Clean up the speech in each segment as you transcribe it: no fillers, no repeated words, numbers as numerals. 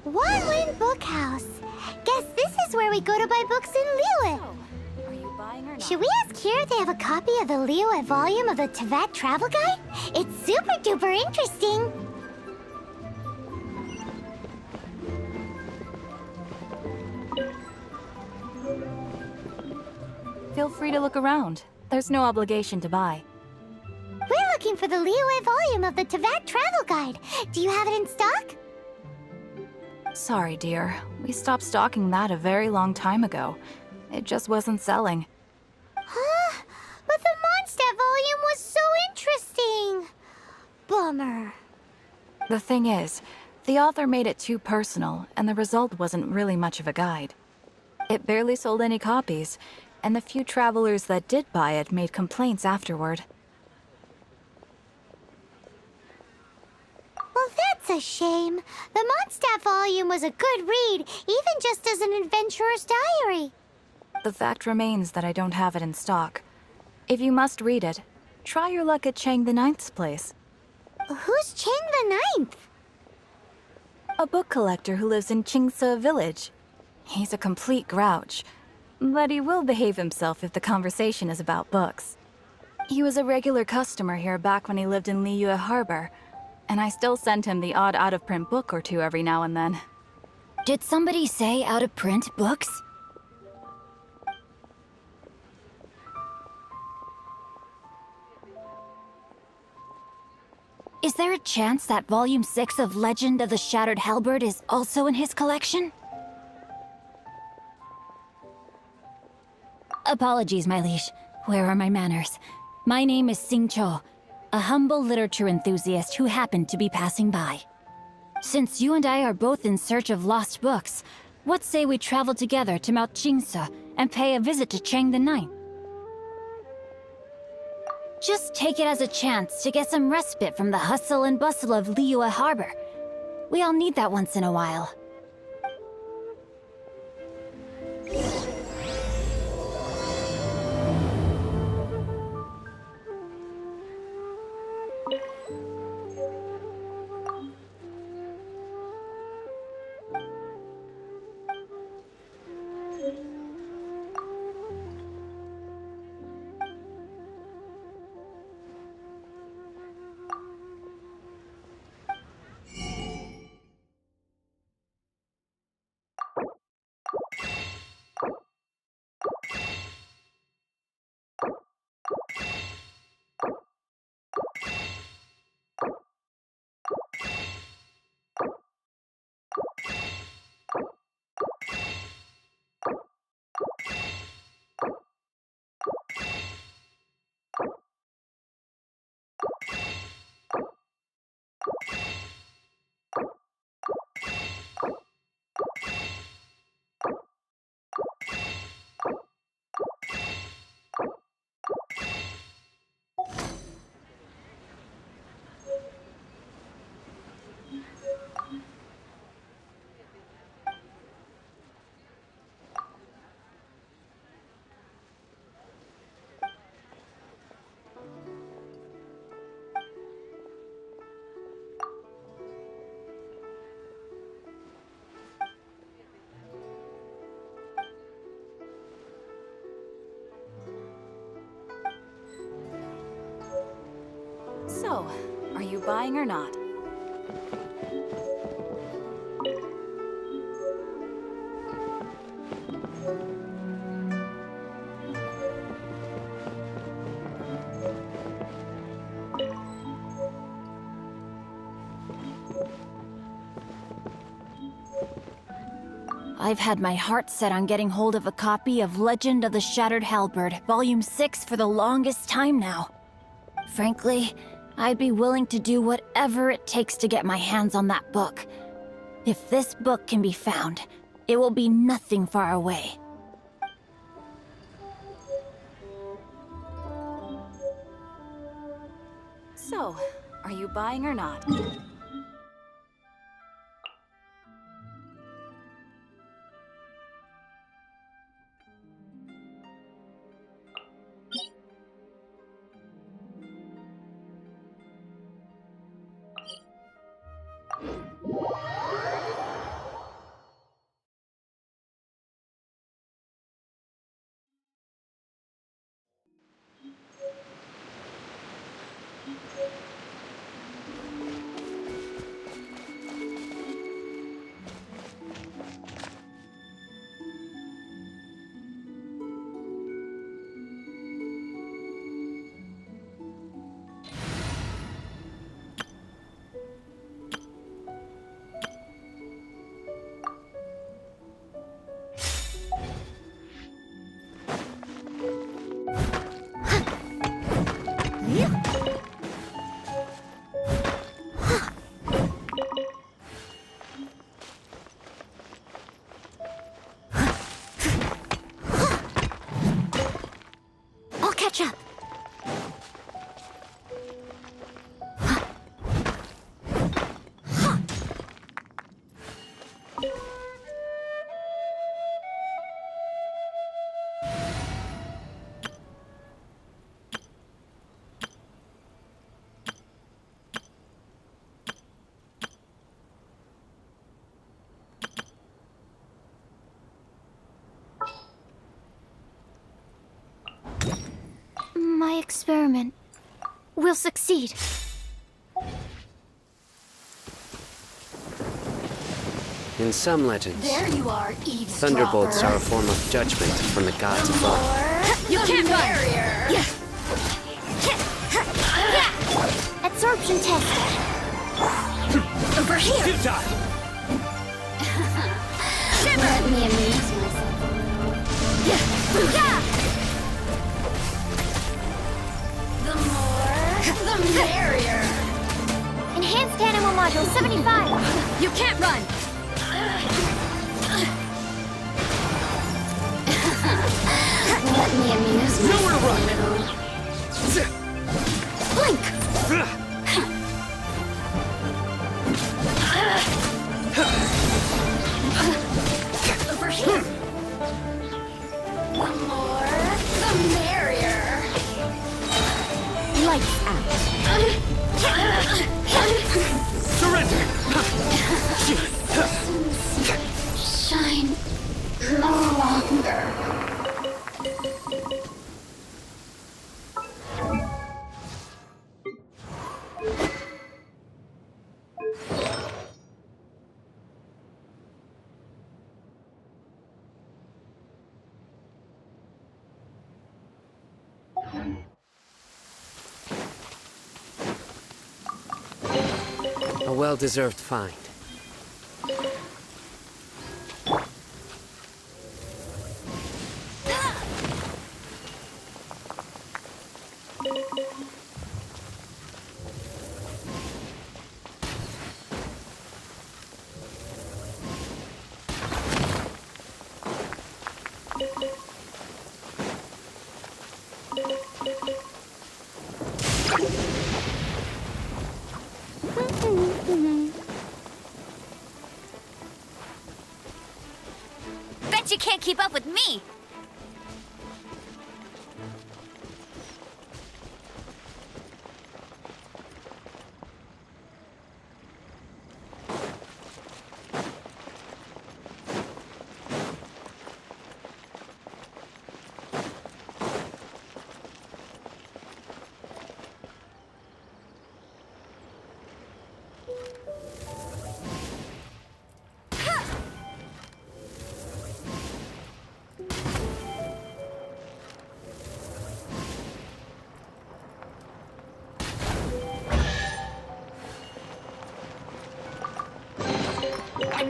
One-Win Bookhouse. Guess this is where we go to buy books in Liyue. Are you buying or not? Should we ask here if they have a copy of the Liyue volume of the Teyvat Travel Guide? It's super-duper interesting. Feel free to look around. There's no obligation to buy. We're looking for the Liyue volume of the Teyvat Travel Guide. Do you have it in stock? Sorry, dear. We stopped stocking that a very long time ago. It just wasn't selling. Huh? But the Mondstadt volume was so interesting. Bummer. The thing is, the author made it too personal, and the result wasn't really much of a guide. It barely sold any copies, and the few travelers that did buy it made complaints afterward. Well, that's a shame. The Mondstadt volume was a good read, even just as an adventurer's diary. The fact remains that I don't have it in stock. If you must read it, try your luck at Chang the Ninth's place. Who's Chang the Ninth? A book collector who lives in Qingse village. He's a complete grouch, but he will behave himself if the conversation is about books. He was a regular customer here back when he lived in Liyue Harbor, and I still send him the odd out-of-print book or two every now and then. Did somebody say out-of-print books? Is there a chance that Volume 6 of Legend of the Shattered Halberd is also in his collection? Apologies, my liege. Where are my manners? My name is Sing Cho, a humble literature enthusiast who happened to be passing by. Since you and I are both in search of lost books, what say we travel together to Mount Qingse and pay a visit to Chang the Ninth? Just take it as a chance to get some respite from the hustle and bustle of Liyue Harbor. We all need that once in a while. So, are you buying or not? I've had my heart set on getting hold of a copy of Legend of the Shattered Halberd, Volume 6 for the longest time now. Frankly, I'd be willing to do whatever it takes to get my hands on that book. If this book can be found, it will be nothing far away. So, are you buying or not? I'll catch up. My experiment will succeed. In some legends, There you are, eavesdropper. thunderbolts are a form of judgment from the gods above. You can't run! Absorption test. Over here! Let me amuse myself. The more, the merrier! Enhanced animal module 75. You can't run! Let me amuse myself. Nowhere to run! Blink! Over here! The more, the merrier! Lights out. Surrender! Shine no longer. A well-deserved find. Bet you can't keep up with me!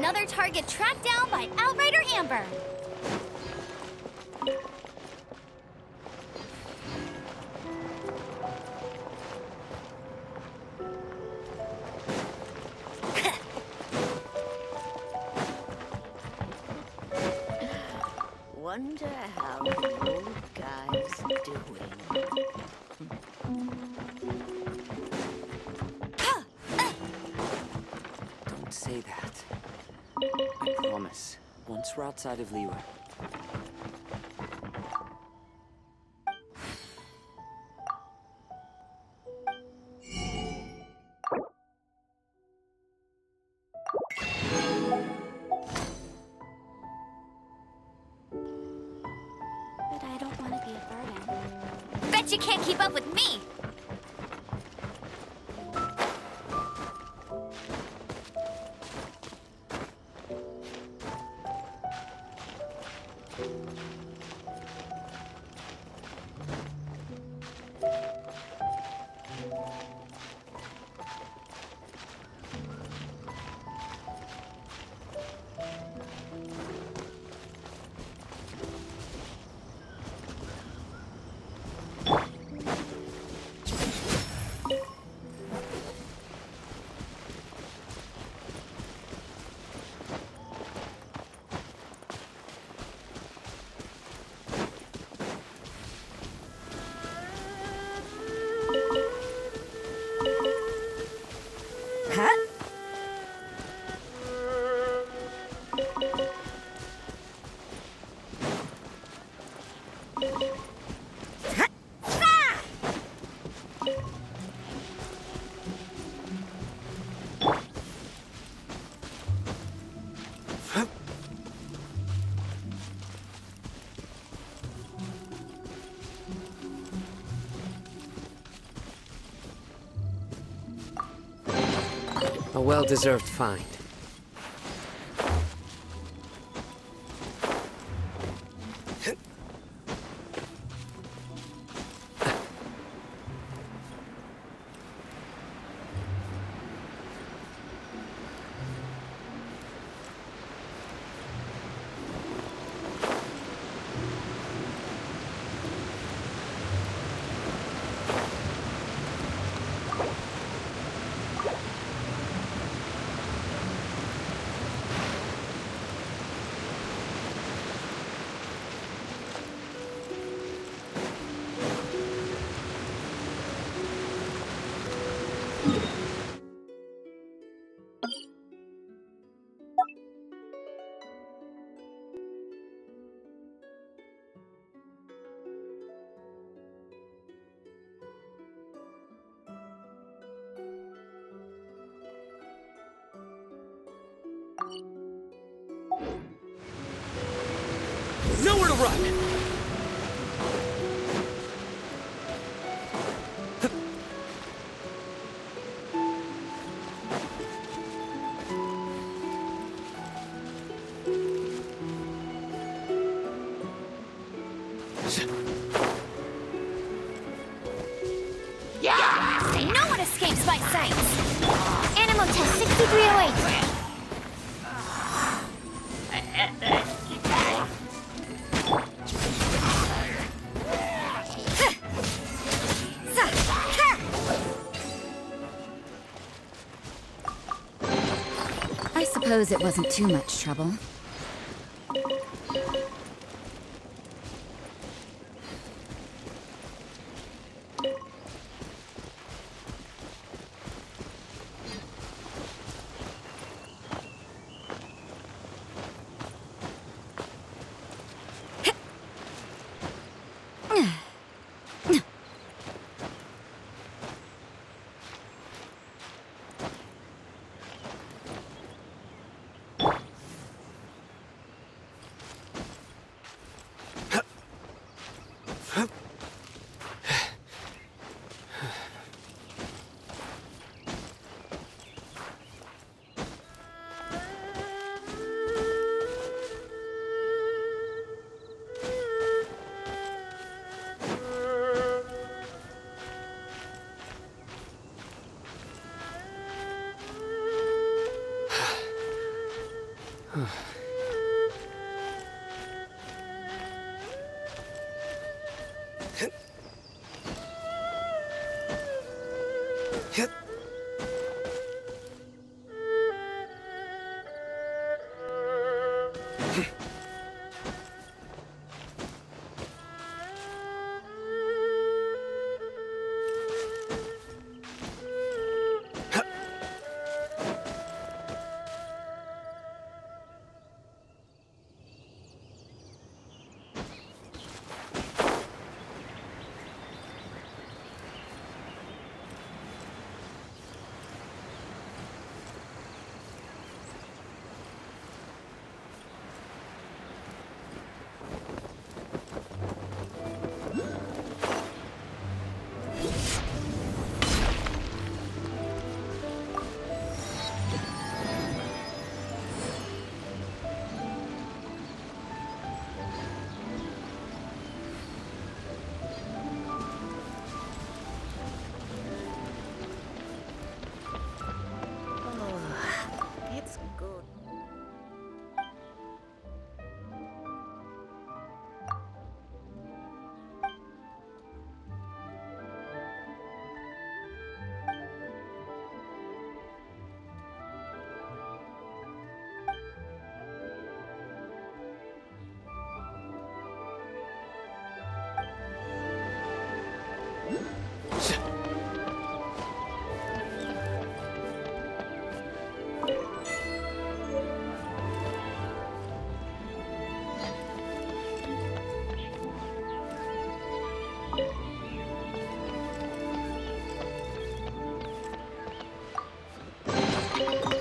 another target tracked down by Outrider Amber. Wonder how the old guy's doing. Don't say that. I promise. Once we're outside of Liyue. But I don't want to be a burden. Bet you can't keep up with me! A well-deserved find. Nowhere to run! No one escapes my sight! Animal test 6308. I suppose it wasn't too much trouble. It's good.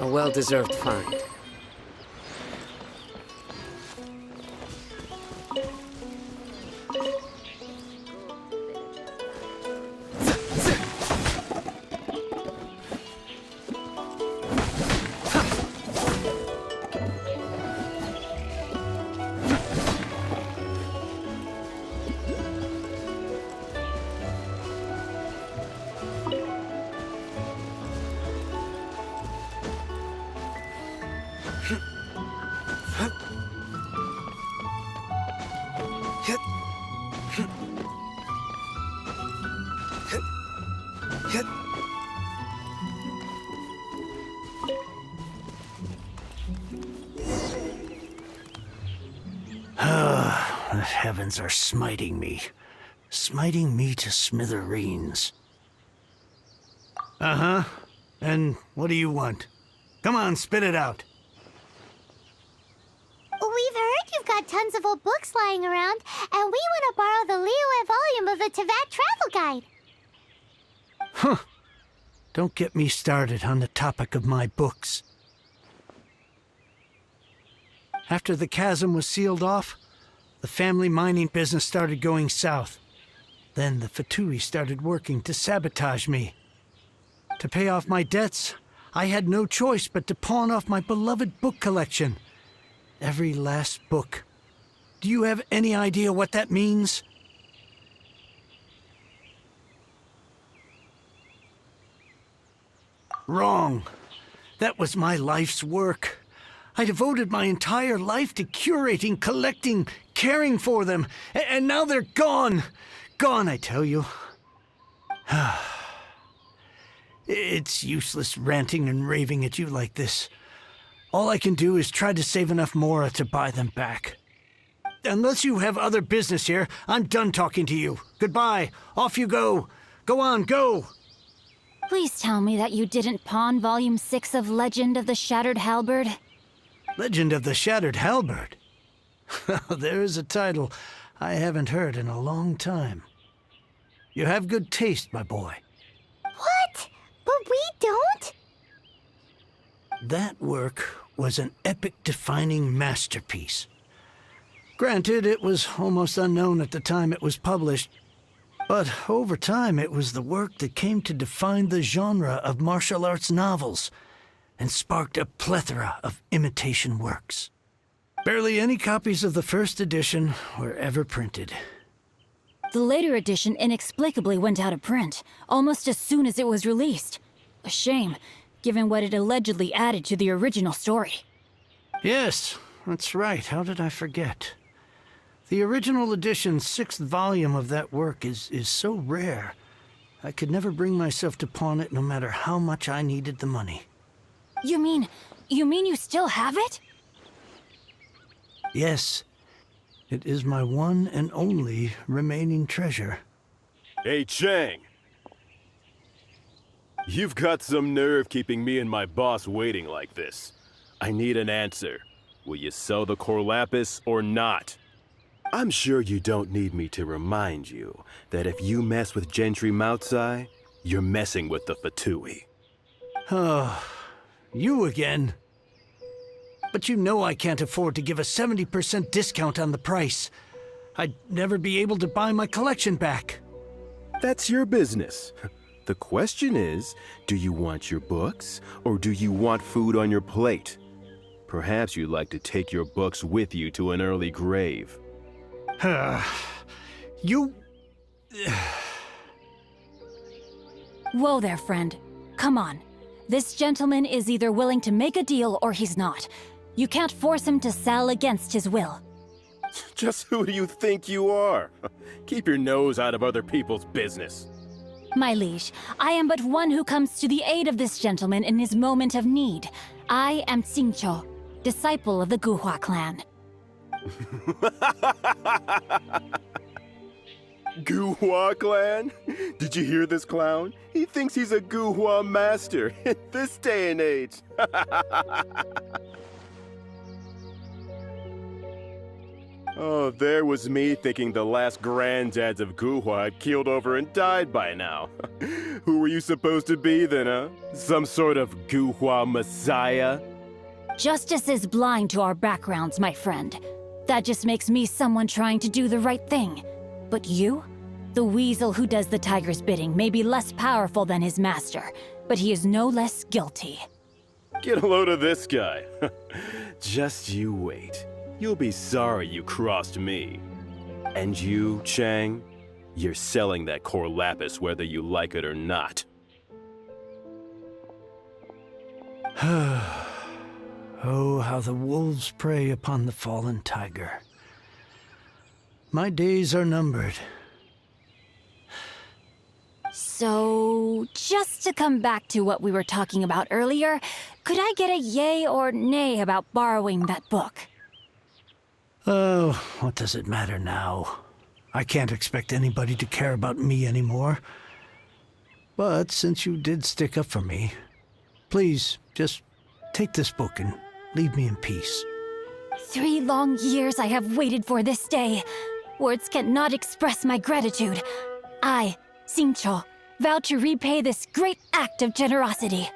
A well-deserved find. The heavens are smiting me to smithereens. Uh-huh. And what do you want? Come on, spit it out. We've heard you've got tons of old books lying around, and we want to borrow the Liyue volume of the Teyvat Travel Guide. Huh. Don't get me started on the topic of my books. After the chasm was sealed off, the family mining business started going south. Then the Fatui started working to sabotage me. To pay off my debts, I had no choice but to pawn off my beloved book collection. Every last book. Do you have any idea what that means? Wrong. That was my life's work. I devoted my entire life to curating, collecting, caring for them, and now they're gone. Gone, I tell you. It's useless ranting and raving at you like this. All I can do is try to save enough Mora to buy them back. Unless you have other business here, I'm done talking to you. Goodbye. Off you go. Go on, go. Please tell me that you didn't pawn Volume 6 of Legend of the Shattered Halberd. Legend of the Shattered Halberd. There's a title I haven't heard in a long time. You have good taste, my boy. What? But we don't? That work was an epic-defining masterpiece. Granted, it was almost unknown at the time it was published, but over time it was the work that came to define the genre of martial arts novels and sparked a plethora of imitation works. Barely any copies of the first edition were ever printed. The later edition inexplicably went out of print, almost as soon as it was released. A shame, given what it allegedly added to the original story. Yes, that's right. How did I forget? The original edition's 6th volume of that work is so rare. I could never bring myself to pawn it no matter how much I needed the money. You mean you still have it? Yes, it is my one and only remaining treasure. Hey, Chang! You've got some nerve keeping me and my boss waiting like this. I need an answer. Will you sell the core lapis or not? I'm sure you don't need me to remind you that if you mess with Gentry Moutsai, you're messing with the Fatui. Oh, you again. But you know I can't afford to give a 70% discount on the price. I'd never be able to buy my collection back. That's your business. The question is, do you want your books, or do you want food on your plate? Perhaps you'd like to take your books with you to an early grave. You... Whoa there, friend. Come on. This gentleman is either willing to make a deal or he's not. You can't force him to sell against his will. Just who do you think you are? Keep your nose out of other people's business. My liege, I am but one who comes to the aid of this gentleman in his moment of need. I am Xingqiu, disciple of the Guhua clan. Guhua clan? Did you hear this clown? He thinks he's a Guhua master in this day and age. Oh, there was me thinking the last granddads of Guhua had keeled over and died by now. Who were you supposed to be then, huh? Some sort of Guhua messiah? Justice is blind to our backgrounds, my friend. That just makes me someone trying to do the right thing. But you? The weasel who does the tiger's bidding may be less powerful than his master, but he is no less guilty. Get a load of this guy. Just you wait. You'll be sorry you crossed me. And you, Chang, you're selling that core lapis whether you like it or not. Oh, how the wolves prey upon the fallen tiger. My days are numbered. So, just to come back to what we were talking about earlier, could I get a yay or nay about borrowing that book? Oh, what does it matter now? I can't expect anybody to care about me anymore. But since you did stick up for me, please, just take this book and leave me in peace. 3 long years I have waited for this day. Words cannot express my gratitude. I, Xingqiu, vow to repay this great act of generosity.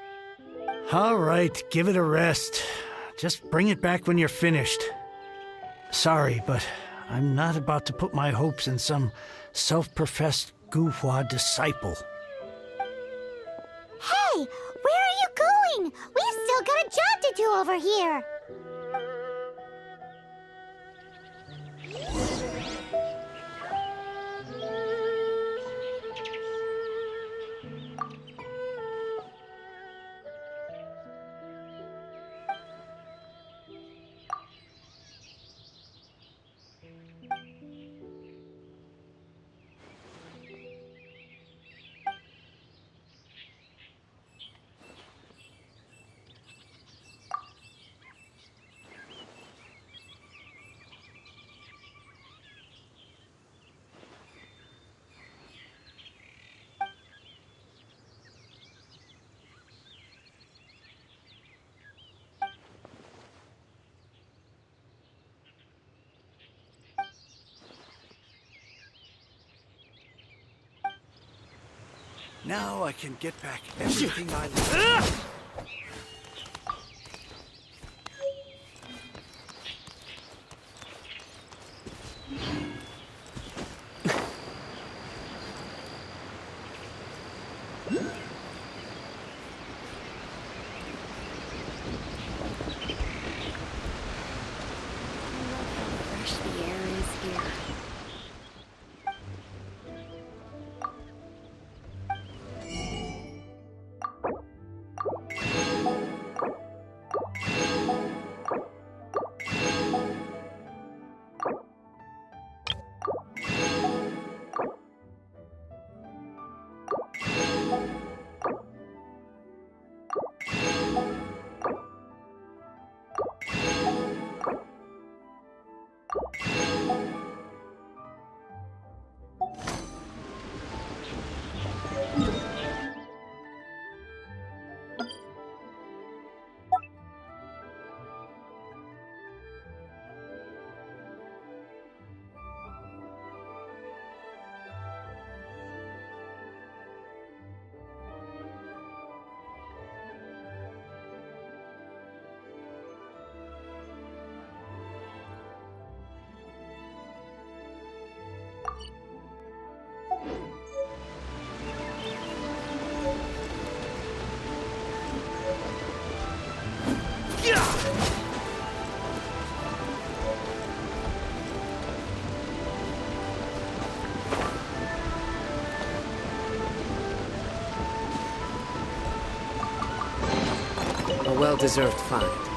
All right, give it a rest. Just bring it back when you're finished. Sorry, but I'm not about to put my hopes in some self-professed Guhua disciple. Hey, where are you going? We've still got a job to do over here. Now I can get back everything I love. Fresh the air is here. A well-deserved find.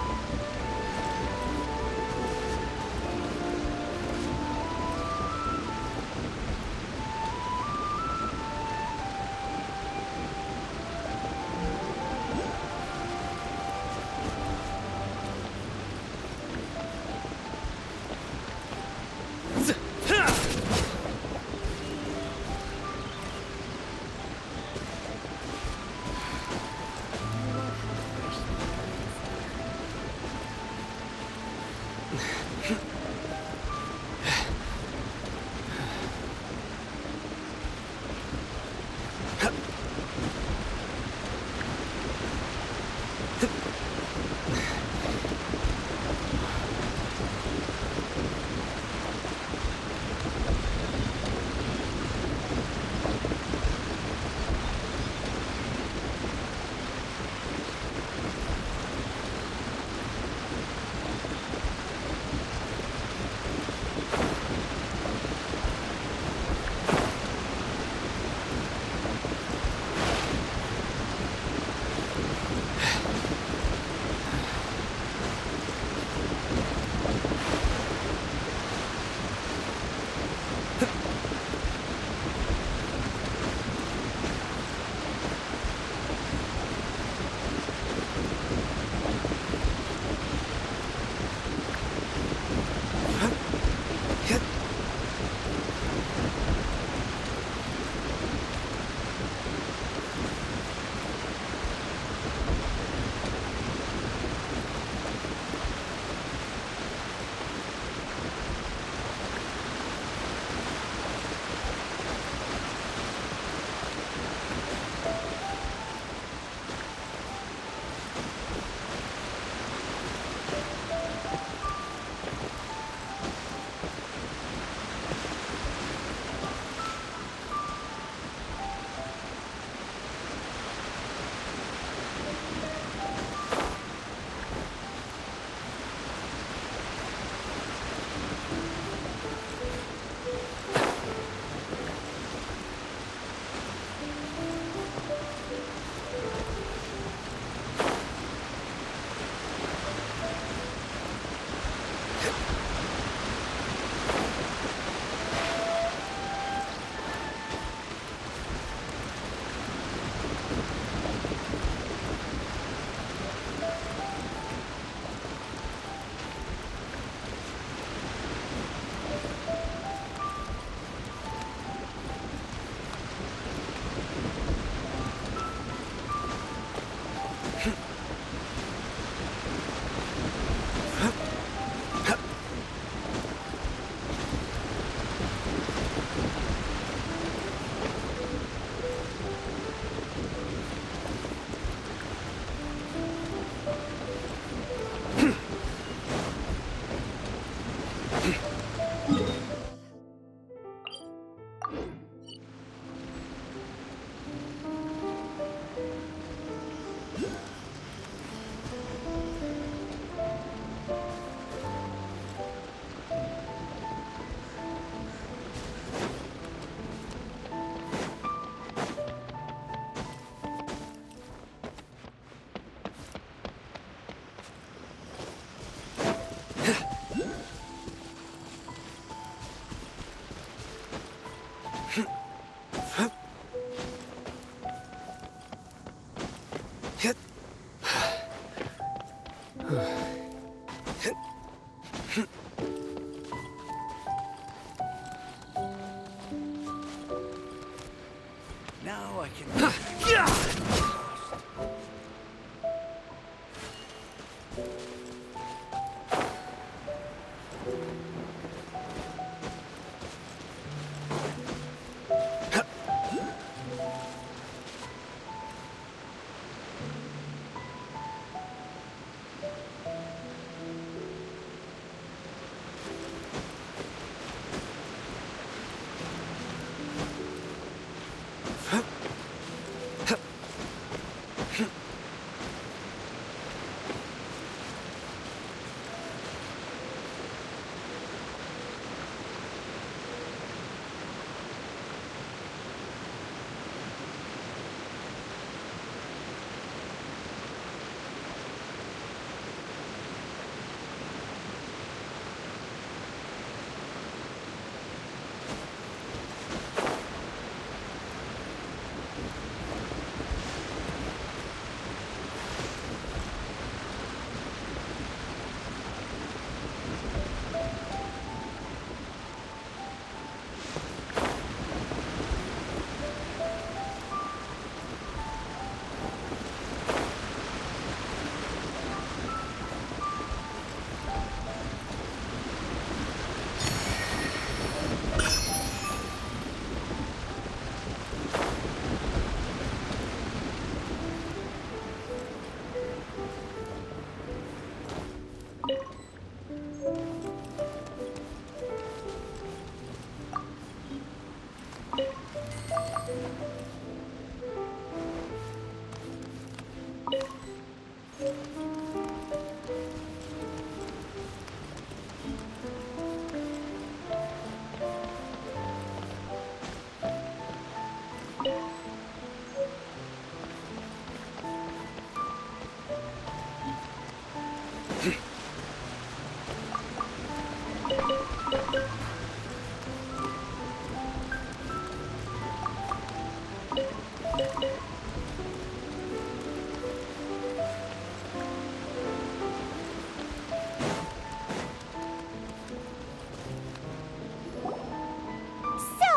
I can...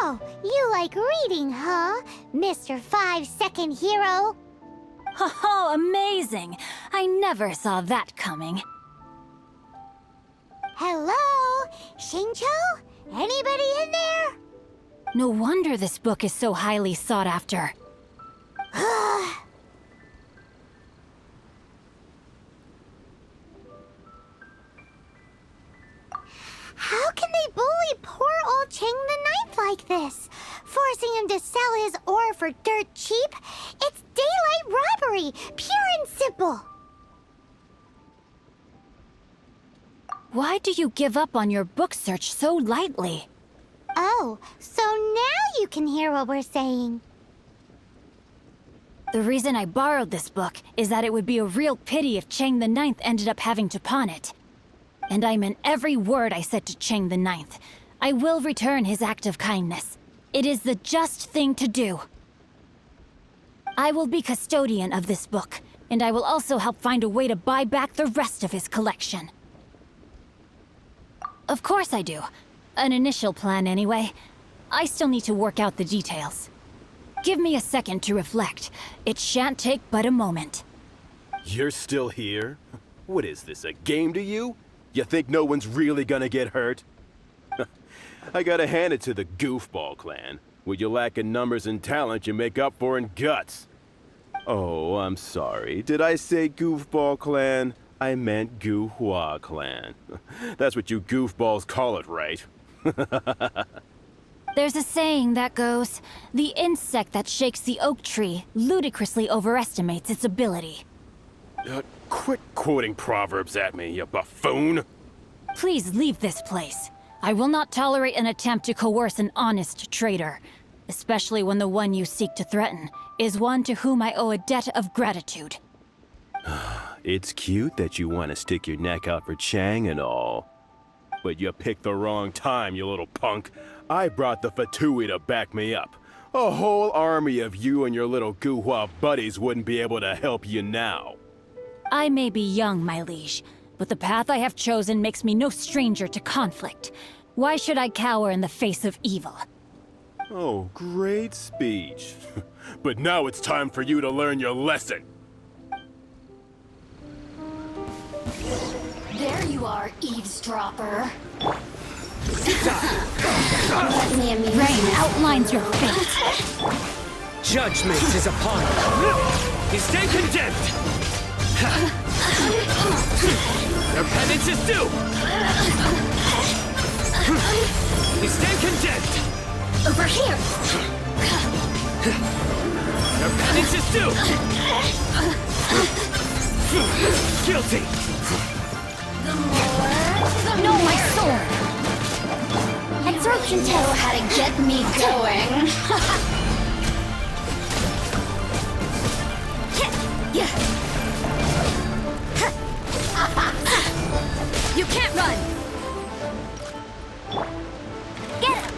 So, you like reading, huh, Mr. 5-second hero? Oh, amazing! I never saw that coming. Hello? Shincho? Anybody in there? No wonder this book is so highly sought after. How can they bully poor old Chang the Ninth like this? Forcing him to sell his ore for dirt cheap? It's daylight robbery, pure and simple. Why do you give up on your book search so lightly? Oh, so now you can hear what we're saying. The reason I borrowed this book is that it would be a real pity if Chang the Ninth ended up having to pawn it. And I meant every word I said to Chang the Ninth. I will return his act of kindness. It is the just thing to do. I will be custodian of this book, and I will also help find a way to buy back the rest of his collection. Of course I do. An initial plan, anyway. I still need to work out the details. Give me a second to reflect. It shan't take but a moment. You're still here? What is this, a game to you? You think no one's really gonna get hurt? I gotta hand it to the Goofball Clan. What you lack in numbers and talent, you make up for in guts. Oh, I'm sorry. Did I say Goofball Clan? I meant Gu-Hua Clan. That's what you goofballs call it, right? There's a saying that goes, the insect that shakes the oak tree ludicrously overestimates its ability. Quit quoting proverbs at me, you buffoon! Please leave this place. I will not tolerate an attempt to coerce an honest trader, especially when the one you seek to threaten is one to whom I owe a debt of gratitude. It's cute that you want to stick your neck out for Chang and all. But you picked the wrong time, you little punk. I brought the Fatui to back me up. A whole army of you and your little Gu-Hua buddies wouldn't be able to help you now. I may be young, my liege, but the path I have chosen makes me no stranger to conflict. Why should I cower in the face of evil? Oh, great speech. But now it's time for you to learn your lesson. There you are, eavesdropper. Rain Outlines your fate. Judgment is upon you. You stay condemned! Your penance is due! You stay condemned! Over here. Your penance is due! Guilty! No, my sword. Absorption tell how to get me going. You can't run. Get him.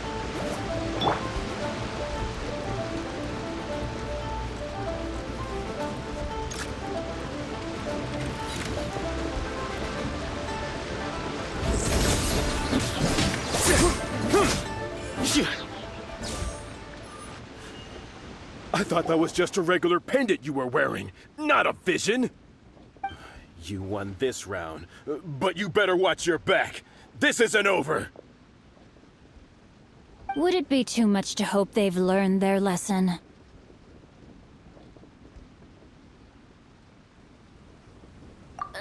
I thought that was just a regular pendant you were wearing, not a vision. You won this round, but you better watch your back. This isn't over. Would it be too much to hope they've learned their lesson?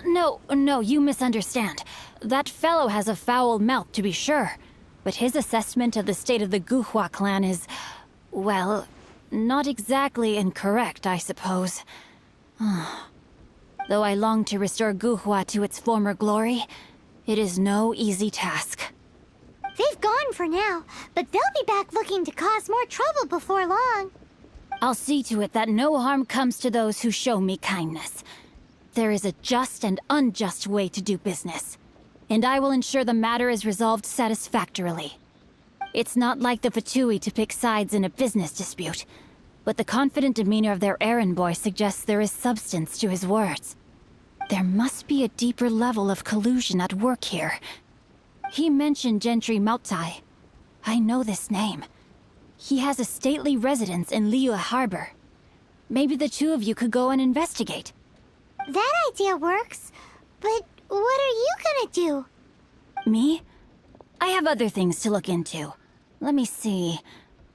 No, you misunderstand. That fellow has a foul mouth, to be sure. But his assessment of the state of the Guhua clan is, well, not exactly incorrect, I suppose. Though I long to restore Guhua to its former glory, it is no easy task. They've gone for now, but they'll be back looking to cause more trouble before long. I'll see to it that no harm comes to those who show me kindness. There is a just and unjust way to do business, and I will ensure the matter is resolved satisfactorily. It's not like the Fatui to pick sides in a business dispute, but the confident demeanor of their errand boy suggests there is substance to his words. There must be a deeper level of collusion at work here. He mentioned Gentry Mautai. I know this name. He has a stately residence in Liyue Harbor. Maybe the two of you could go and investigate. That idea works, but what are you gonna do? Me? I have other things to look into. Let me see.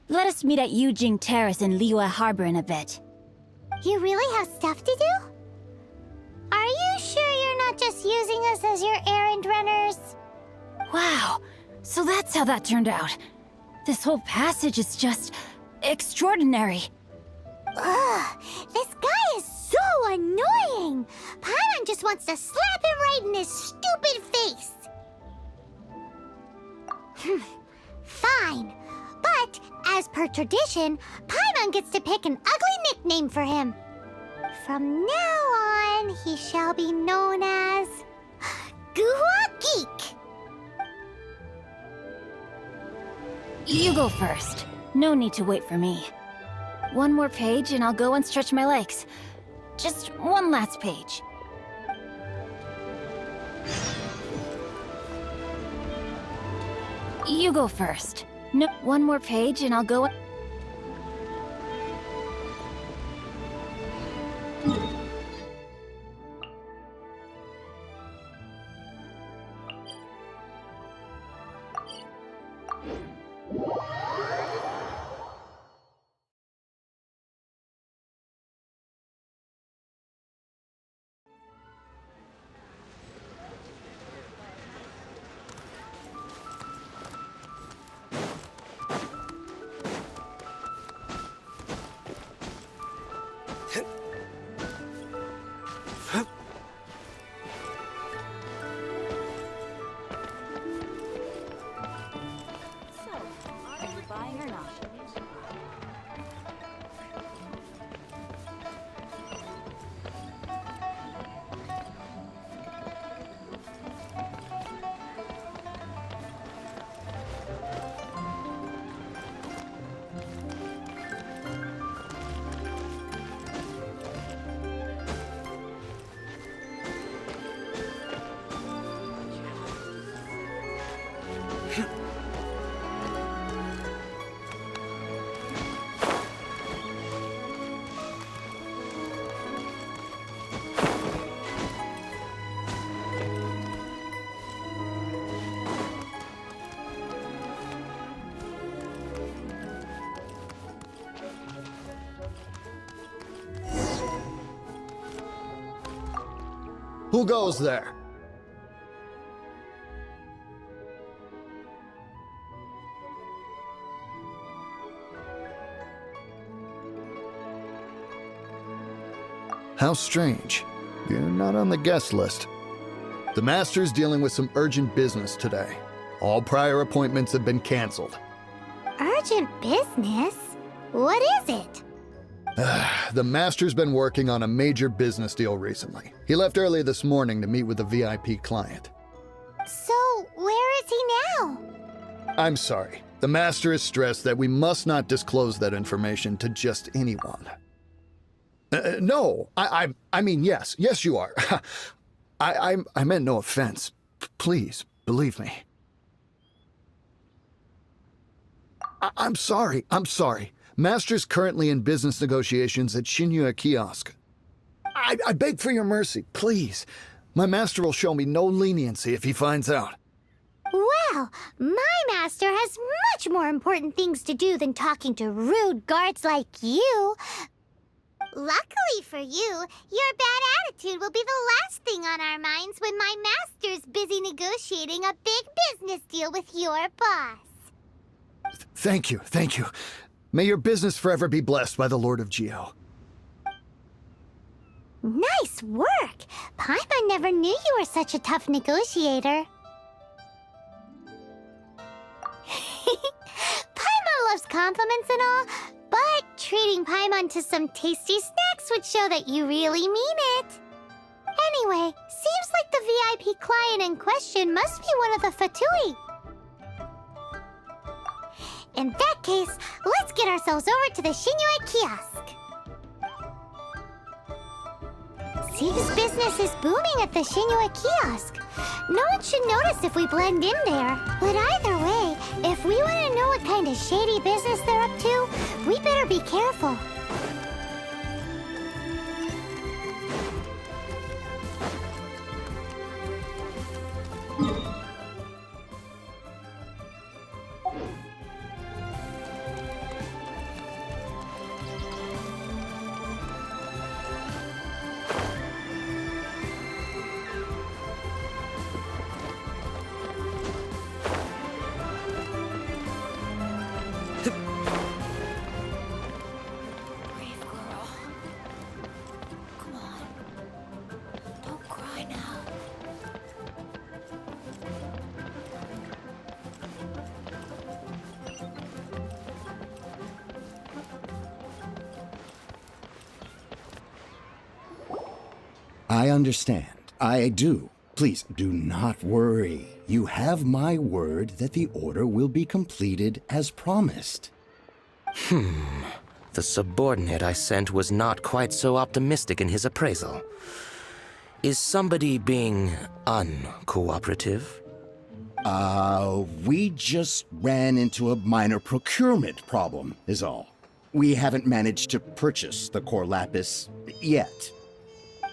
Let us meet at Yujing Terrace in Liyue Harbor in a bit. You really have stuff to do? Are you sure you're not just using us as your errand runners? Wow, so that's how that turned out. This whole passage is just extraordinary. Ugh, this guy is so annoying! Paimon just wants to slap him right in his stupid face! Fine, but as per tradition, Paimon gets to pick an ugly nickname for him. From now on, he shall be known as Guhua Geek. You go first. No need to wait for me. One more page and I'll go and stretch my legs. Just one last page. You go first. No, one more page and I'll go. Who goes there? How strange. You're not on the guest list. The Master's dealing with some urgent business today. All prior appointments have been canceled. Urgent business? What is it? The Master's been working on a major business deal recently. He left early this morning to meet with a VIP client. So, where is he now? I'm sorry. The Master is stressed that we must not disclose that information to just anyone. No, I mean, yes. Yes, you are. I meant no offense. Please, believe me. I'm sorry. Master's currently in business negotiations at Shinya Kiosk. I beg for your mercy, please. My master will show me no leniency if he finds out. Well, my master has much more important things to do than talking to rude guards like you. Luckily for you, your bad attitude will be the last thing on our minds when my master's busy negotiating a big business deal with your boss. Thank you. May your business forever be blessed by the Lord of Geo. Nice work! Paimon never knew you were such a tough negotiator. Paimon loves compliments and all, but treating Paimon to some tasty snacks would show that you really mean it. Anyway, seems like the VIP client in question must be one of the Fatui. In that case, let's get ourselves over to the Shinue Kiosk. Seems business is booming at the Shinue Kiosk. No one should notice if we blend in there. But either way, if we want to know what kind of shady business they're up to, we better be careful. I understand. I do. Please do not worry. You have my word that the order will be completed as promised. The subordinate I sent was not quite so optimistic in his appraisal. Is somebody being uncooperative? We just ran into a minor procurement problem, is all. We haven't managed to purchase the core lapis yet.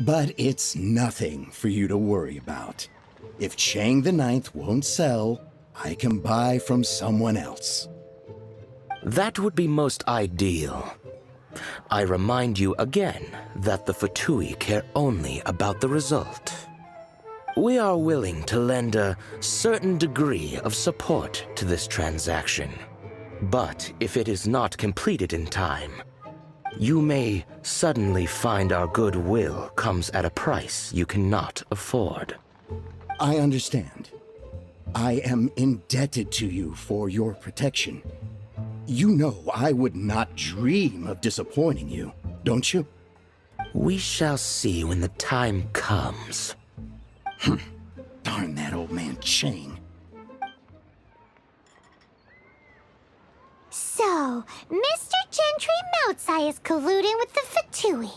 But it's nothing for you to worry about. If Chang the Ninth won't sell, I can buy from someone else. That would be most ideal. I remind you again that the Fatui care only about the result. We are willing to lend a certain degree of support to this transaction. But if it is not completed in time, you may suddenly find our goodwill comes at a price you cannot afford. I understand. I am indebted to you for your protection. You know I would not dream of disappointing you, don't you? We shall see when the time comes. Darn that old man Chang. So, Mr. Gentry Moutsai is colluding with the Fatui.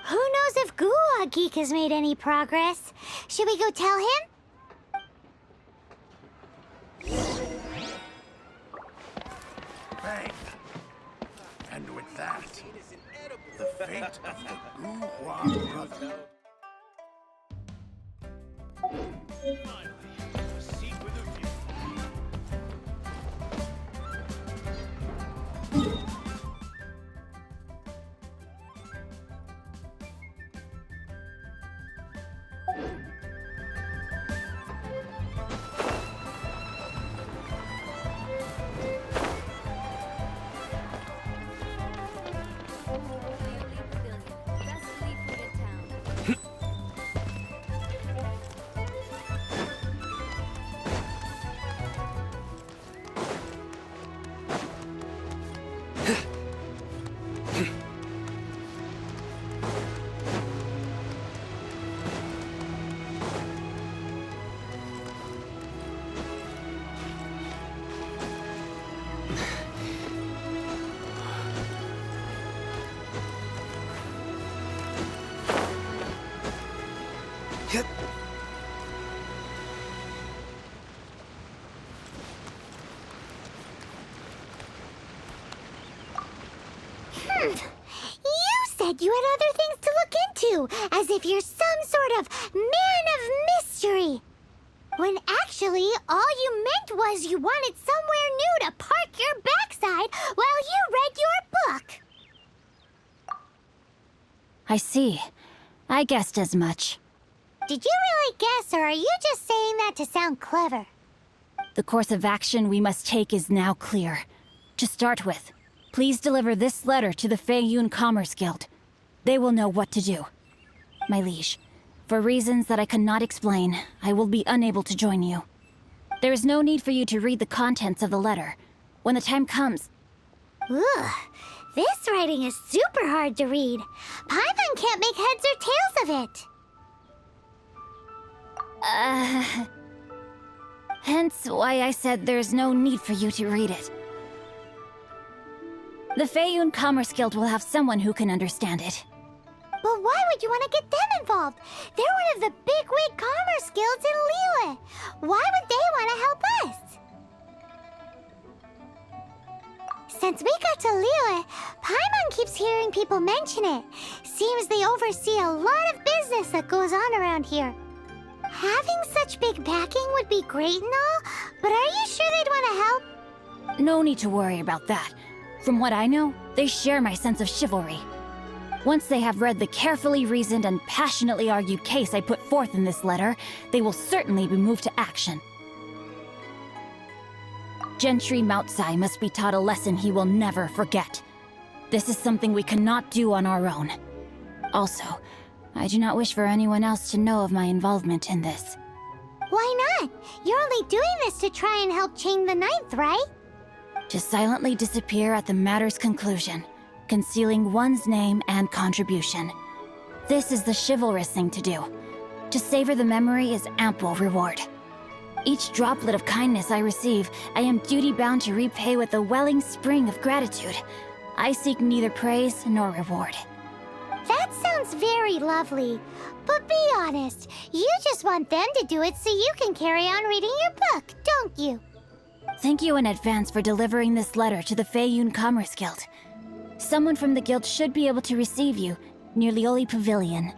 Who knows if Guwa Geek has made any progress? Should we go tell him? Bang! And with that, the fate of the Guwa brothers. You said you had other things to look into, as if you're some sort of man of mystery. When actually, all you meant was you wanted somewhere new to park your backside while you read your book. I see. I guessed as much. Did you really guess, or are you just saying that to sound clever? The course of action we must take is now clear. To start with, please deliver this letter to the Feiyun Commerce Guild. They will know what to do. My liege, for reasons that I cannot explain, I will be unable to join you. There is no need for you to read the contents of the letter. When the time comes... Ugh, this writing is super hard to read. Paimon can't make heads or tails of it. Hence why I said there's no need for you to read it. The Feiyun Commerce Guild will have someone who can understand it. But why would you want to get them involved? They're one of the bigwig commerce guilds in Liyue. Why would they want to help us? Since we got to Liyue, Paimon keeps hearing people mention it. Seems they oversee a lot of business that goes on around here. Having such big backing would be great and all, but are you sure they'd want to help? No need to worry about that. From what I know, they share my sense of chivalry. Once they have read the carefully reasoned and passionately argued case I put forth in this letter, they will certainly be moved to action. Gentry Moutsai must be taught a lesson he will never forget. This is something we cannot do on our own. Also, I do not wish for anyone else to know of my involvement in this. Why not? You're only doing this to try and help Chain the Ninth, right? To silently disappear at the matter's conclusion, concealing one's name and contribution. This is the chivalrous thing to do. To savor the memory is ample reward. Each droplet of kindness I receive, I am duty-bound to repay with a welling spring of gratitude. I seek neither praise nor reward. That sounds very lovely. But be honest, you just want them to do it so you can carry on reading your book, don't you? Thank you in advance for delivering this letter to the Feiyun Commerce Guild. Someone from the guild should be able to receive you near Lioli Pavilion.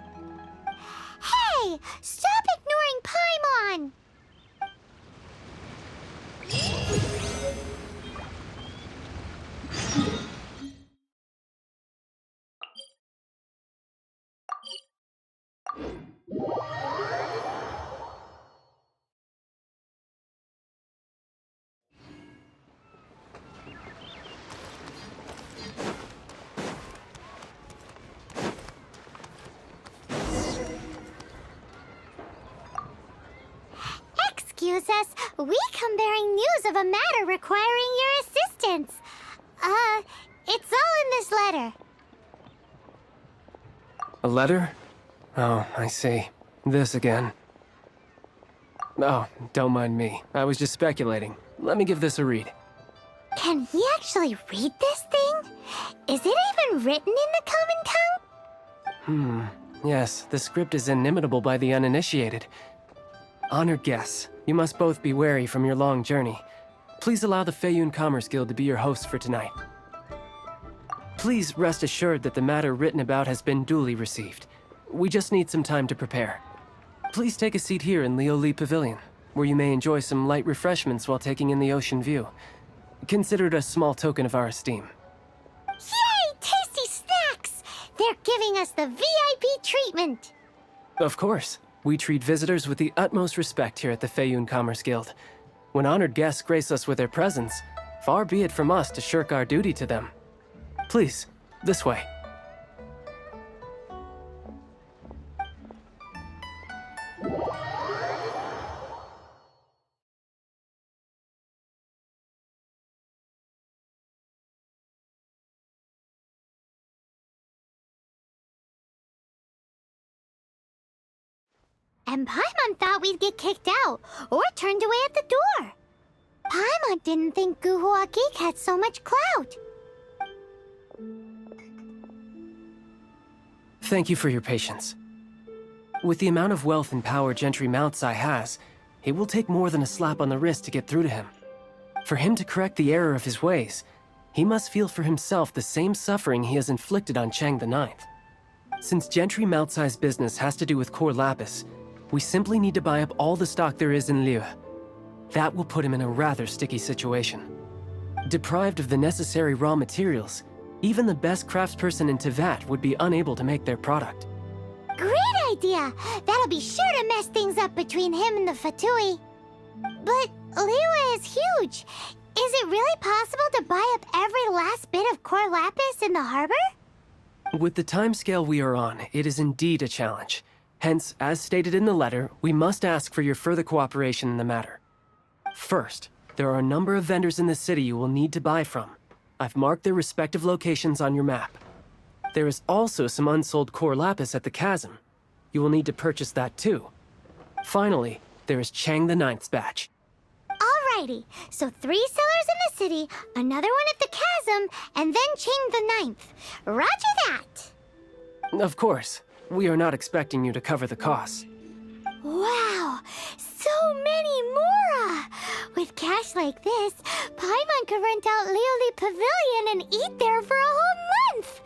Hey! Stop ignoring Paimon! Excuse us, we come bearing news of a matter requiring your assistance. It's all in this letter. A letter? Oh, I see. This again. Oh, don't mind me. I was just speculating. Let me give this a read. Can we actually read this thing? Is it even written in the common tongue? Yes, the script is inimitable by the uninitiated. Honored guests, you must both be wary from your long journey. Please allow the Feiyun Commerce Guild to be your host for tonight. Please rest assured that the matter written about has been duly received. We just need some time to prepare. Please take a seat here in Lioli Pavilion, where you may enjoy some light refreshments while taking in the ocean view. Consider it a small token of our esteem. Yay! Tasty snacks! They're giving us the VIP treatment! Of course. We treat visitors with the utmost respect here at the Feiyun Commerce Guild. When honored guests grace us with their presence, far be it from us to shirk our duty to them. Please, this way. And Paimon thought we'd get kicked out, or turned away at the door. Paimon didn't think Guhua Geek had so much clout. Thank you for your patience. With the amount of wealth and power Gentry Moutsai has, it will take more than a slap on the wrist to get through to him. For him to correct the error of his ways, he must feel for himself the same suffering he has inflicted on Chang the Ninth. Since Gentry Moutsai's business has to do with core lapis, we simply need to buy up all the stock there is in Liyue. That will put him in a rather sticky situation. Deprived of the necessary raw materials, even the best craftsperson in Teyvat would be unable to make their product. Great idea! That'll be sure to mess things up between him and the Fatui. But Liyue is huge. Is it really possible to buy up every last bit of core lapis in the harbor? With the timescale we are on, it is indeed a challenge. Hence, as stated in the letter, we must ask for your further cooperation in the matter. First, there are a number of vendors in the city you will need to buy from. I've marked their respective locations on your map. There is also some unsold core lapis at the chasm. You will need to purchase that too. Finally, there is Chang the Ninth's batch. Alrighty, so 3 sellers in the city, another one at the chasm, and then Chang the Ninth. Roger that! Of course, we are not expecting you to cover the costs. Wow, so many more! With cash like this, Paimon could rent out Lioli Pavilion and eat there for a whole month!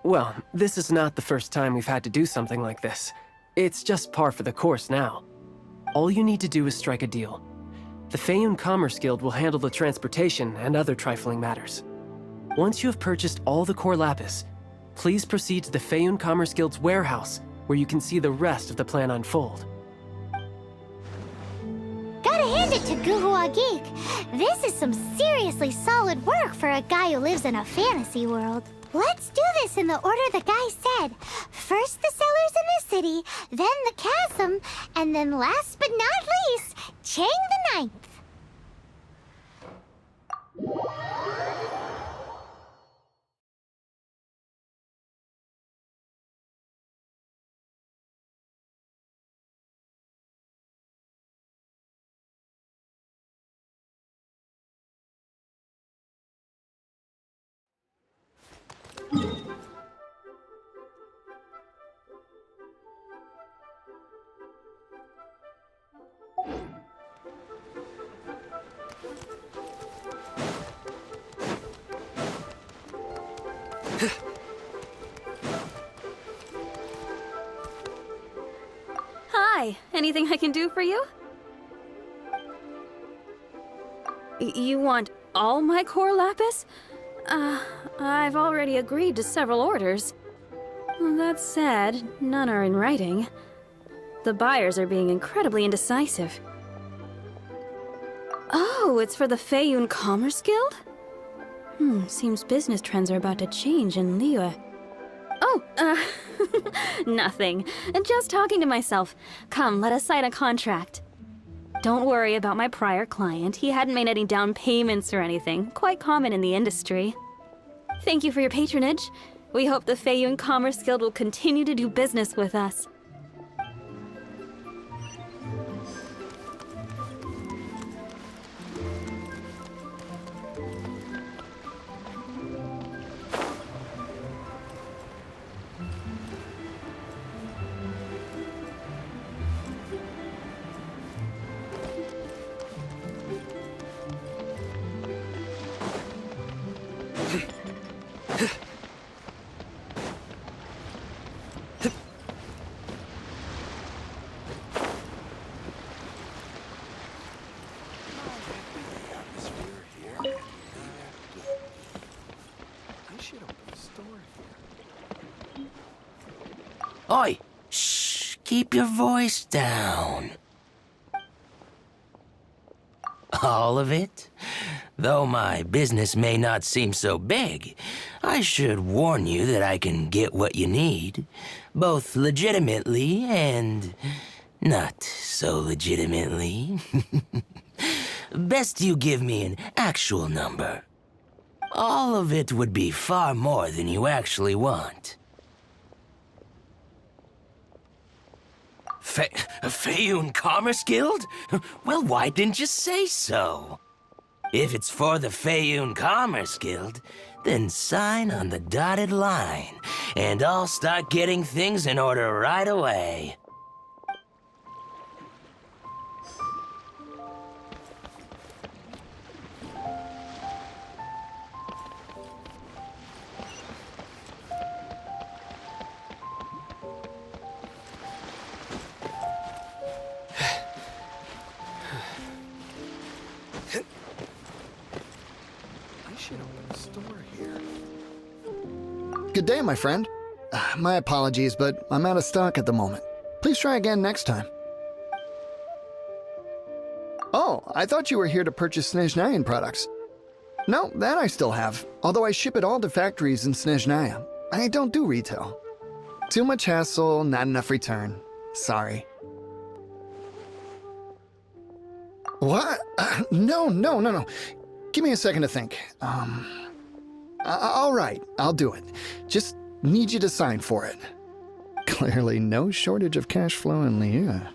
Well, this is not the first time we've had to do something like this. It's just par for the course now. All you need to do is strike a deal. The Feiyun Commerce Guild will handle the transportation and other trifling matters. Once you have purchased all the core lapis, please proceed to the Feiyun Commerce Guild's warehouse, where you can see the rest of the plan unfold. Gotta hand it to Guhua Geek. This is some seriously solid work for a guy who lives in a fantasy world. Let's do this in the order the guy said. First the sellers in the city, then the chasm, and then last but not least, Chang the Ninth. Hi, anything I can do for you? You want all my core lapis? I've already agreed to several orders. That said, none are in writing. The buyers are being incredibly indecisive. Oh, it's for the Feiyun Commerce Guild? Seems business trends are about to change in Liyue. Oh, nothing. Just talking to myself. Come, let us sign a contract. Don't worry about my prior client. He hadn't made any down payments or anything. Quite common in the industry. Thank you for your patronage. We hope the Feiyun Commerce Guild will continue to do business with us. Oi! Shh! Keep your voice down. All of it? Though my business may not seem so big, I should warn you that I can get what you need, both legitimately and not so legitimately. Best you give me an actual number. All of it would be far more than you actually want. Feiyun Commerce Guild? Well, why didn't you say so? If it's for the Feiyun Commerce Guild, then sign on the dotted line, and I'll start getting things in order right away. Good day, my friend. My apologies, but I'm out of stock at the moment. Please try again next time. Oh, I thought you were here to purchase Snezhnayan products. No, that I still have, although I ship it all to factories in Snezhnaya. I don't do retail. Too much hassle, not enough return. Sorry. What? No. Give me a second to think. All right, I'll do it. Just need you to sign for it. Clearly no shortage of cash flow in Liyue.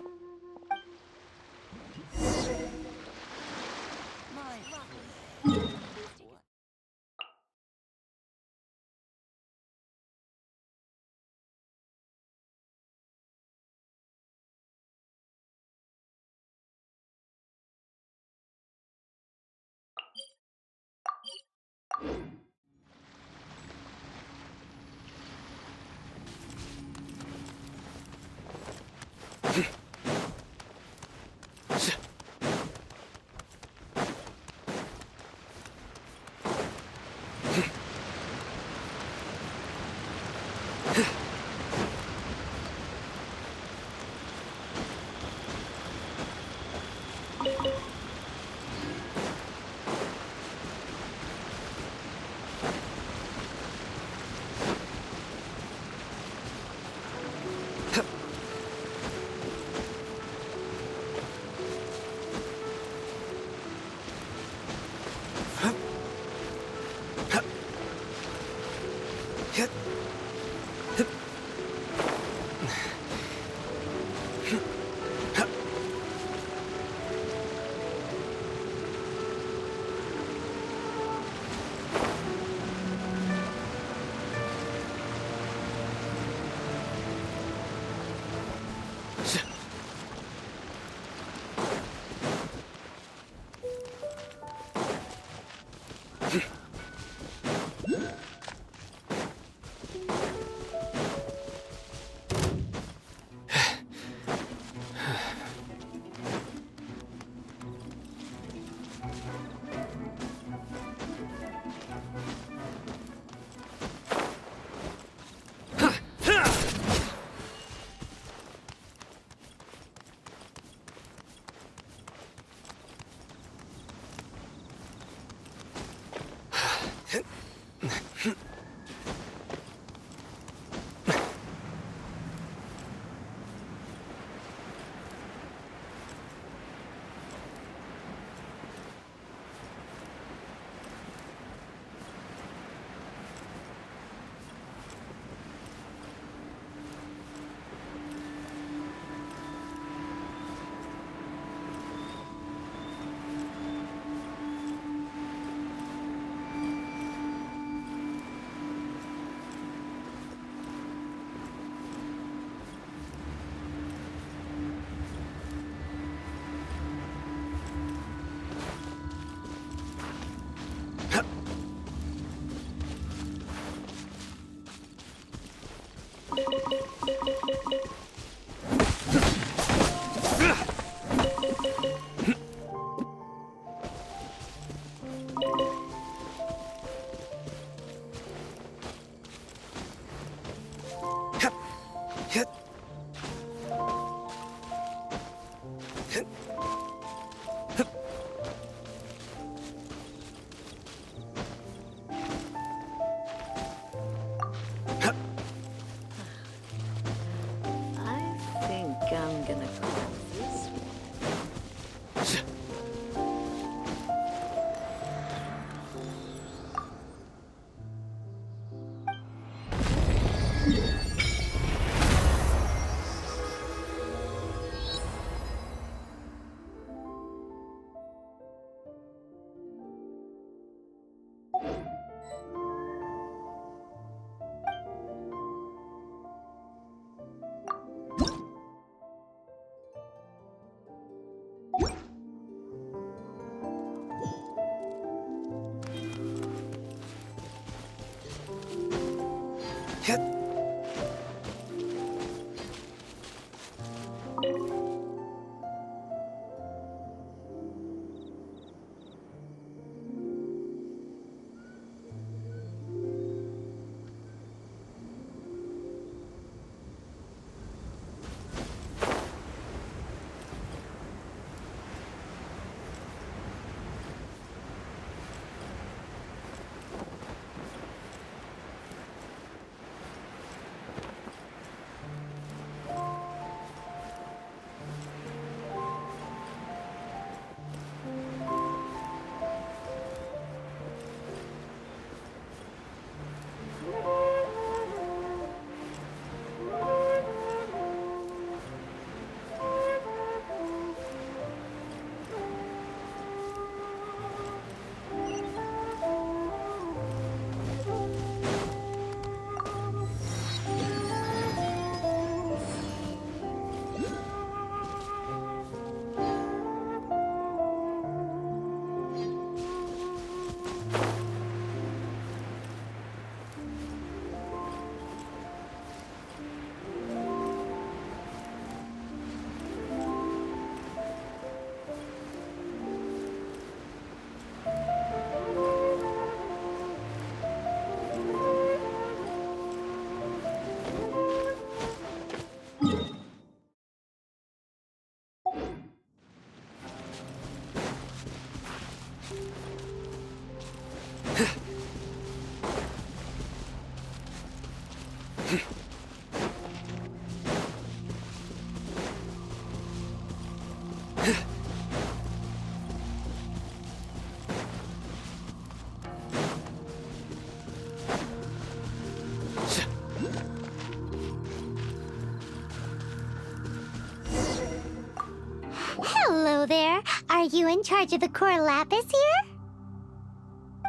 Hello there. Are you in charge of the core lapis here?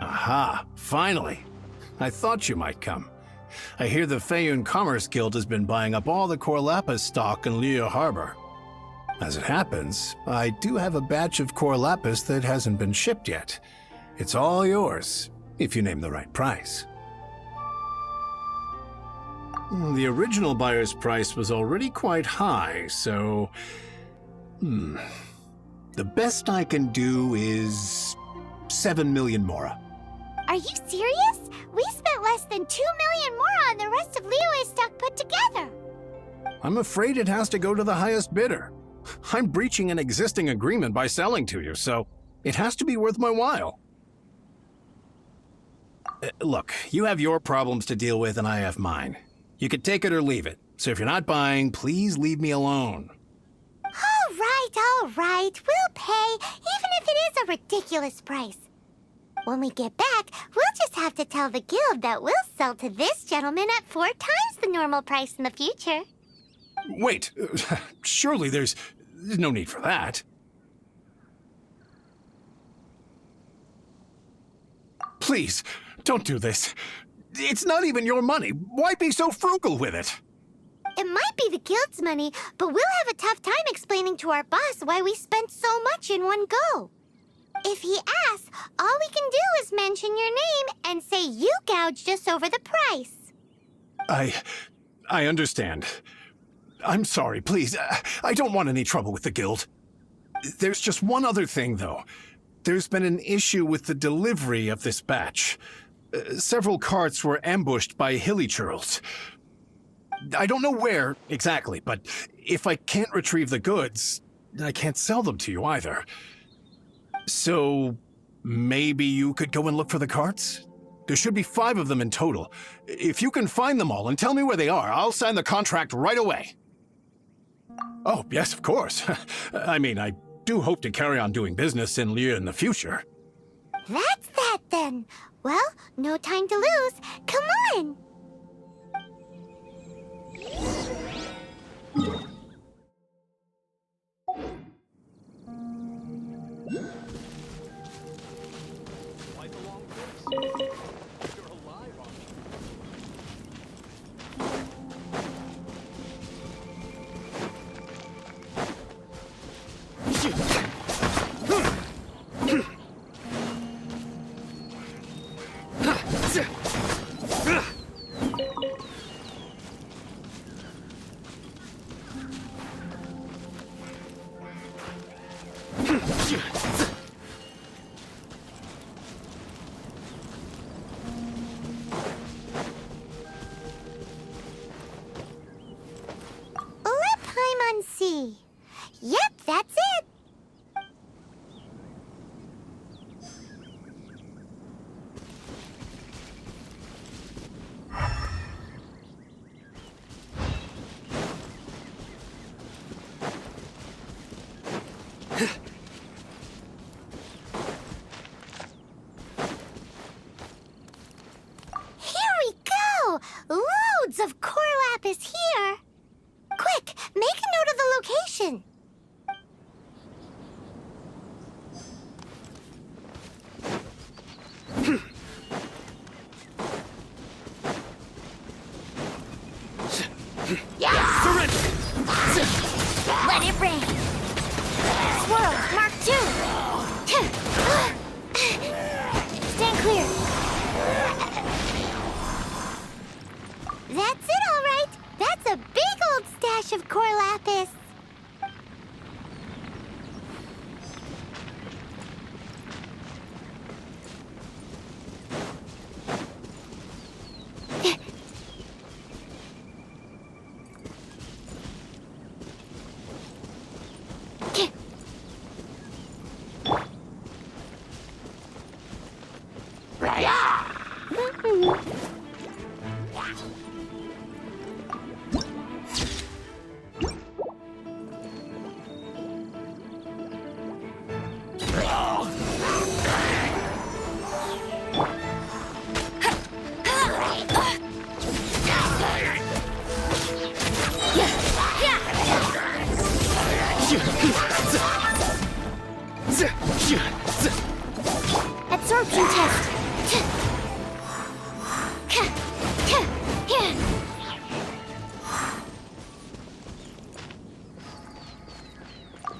Aha, finally. I thought you might come. I hear the Fayun Commerce Guild has been buying up all the core lapis stock in Liyue Harbor. As it happens, I do have a batch of core lapis that hasn't been shipped yet. It's all yours, if you name the right price. The original buyer's price was already quite high, so... The best I can do is 7 million mora. Are you serious? We spent less than 2 million more on the rest of Liyue's stock put together. I'm afraid it has to go to the highest bidder. I'm breaching an existing agreement by selling to you, so it has to be worth my while. Look, you have your problems to deal with and I have mine. You can take it or leave it, so if you're not buying, please leave me alone. All right. We'll pay, even if it is a ridiculous price. When we get back, we'll just have to tell the guild that we'll sell to this gentleman at 4 times the normal price in the future. Wait, surely there's no need for that. Please, don't do this. It's not even your money. Why be so frugal with it? It might be the guild's money, but we'll have a tough time explaining to our boss why we spent so much in one go. If he asks, all we can do is mention your name and say you gouged us over the price. I understand. I'm sorry, please. I don't want any trouble with the guild. There's just one other thing, though. There's been an issue with the delivery of this batch. Several carts were ambushed by hilly churls. I don't know where exactly, but if I can't retrieve the goods, I can't sell them to you either. So maybe you could go and look for the carts? There should be 5 of them in total. If you can find them all and tell me where they are, I'll sign the contract right away. Oh, yes, of course. I mean, I do hope to carry on doing business in Liyue in the future. That's that then. Well, no time to lose. Come on! Absorption test.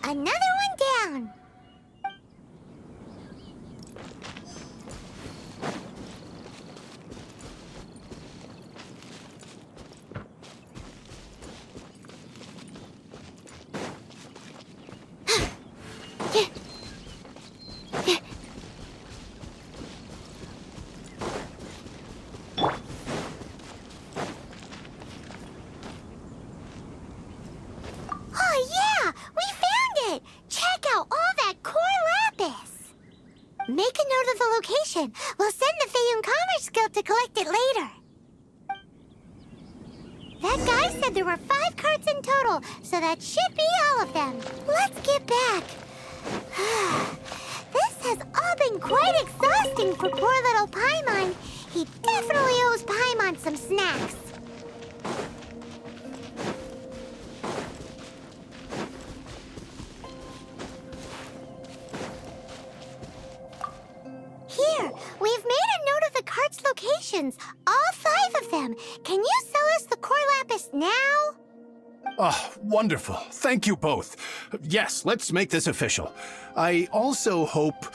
Another one down. Oh yeah, we found it! Check out all that core lapis! Make a note of the location. We'll send the Fayun Commerce Guild to collect it later. That guy said there were 5 carts in total, so that should be all of them. Let's get back. This has all been quite exhausting for poor little Paimon. He definitely owes Paimon some snacks. Here, we've made a note of the cart's locations, all 5 of them. Can you sell us the core lapis now? Oh, wonderful. Thank you both. Yes, let's make this official. I also hope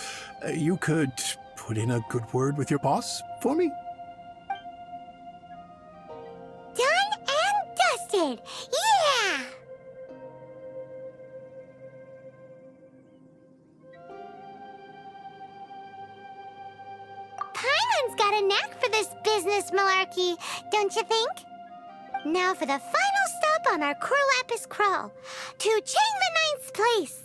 you could put in a good word with your boss for me? Done and dusted! Yeah! Paimon's got a knack for this business malarkey, don't you think? Now for the final stop on our core lapis crawl, to Chang the Ninth's place.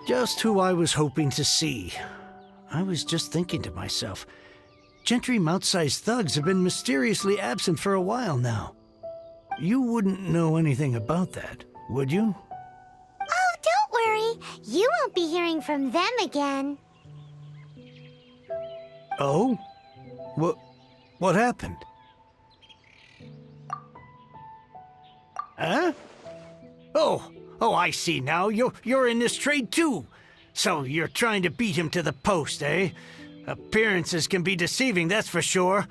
Just who I was hoping to see. I was just thinking to myself, Gentry mount-sized thugs have been mysteriously absent for a while now. You wouldn't know anything about that, would you? Oh, don't worry. You won't be hearing from them again. Oh? What happened? Huh? Oh, I see now. You're in this trade too. So you're trying to beat him to the post, eh? Appearances can be deceiving, that's for sure.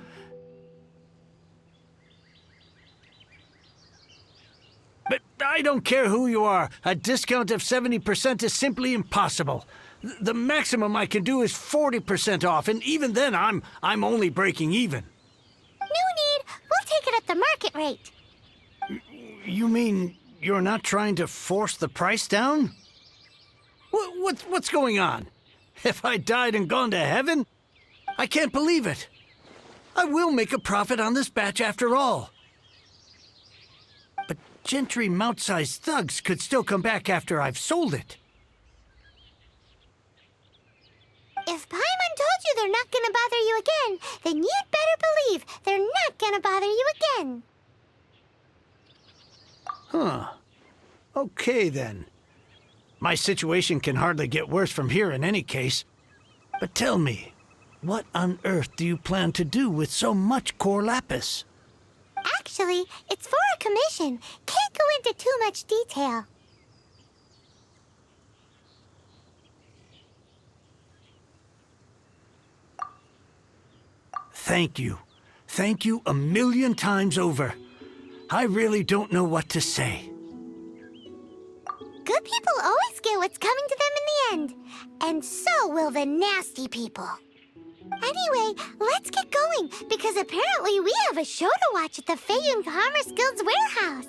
But I don't care who you are. A discount of 70% is simply impossible. The maximum I can do is 40% off, and even then I'm only breaking even. No need. We'll take it at the market rate. You mean you're not trying to force the price down? What's going on? Have I died and gone to heaven? I can't believe it. I will make a profit on this batch after all. But Gentry mount-sized thugs could still come back after I've sold it. If Paimon told you they're not gonna bother you again, then you'd better believe they're not gonna bother you again. Huh. Okay, then. My situation can hardly get worse from here in any case. But tell me, what on earth do you plan to do with so much core lapis? Actually, it's for a commission. Can't go into too much detail. thank you. Thank you a million times over. I really don't know what to say. Good people always get what's coming to them in the end. And so will the nasty people. Anyway, let's get going, because apparently we have a show to watch at the Feiyun Commerce Guild's warehouse.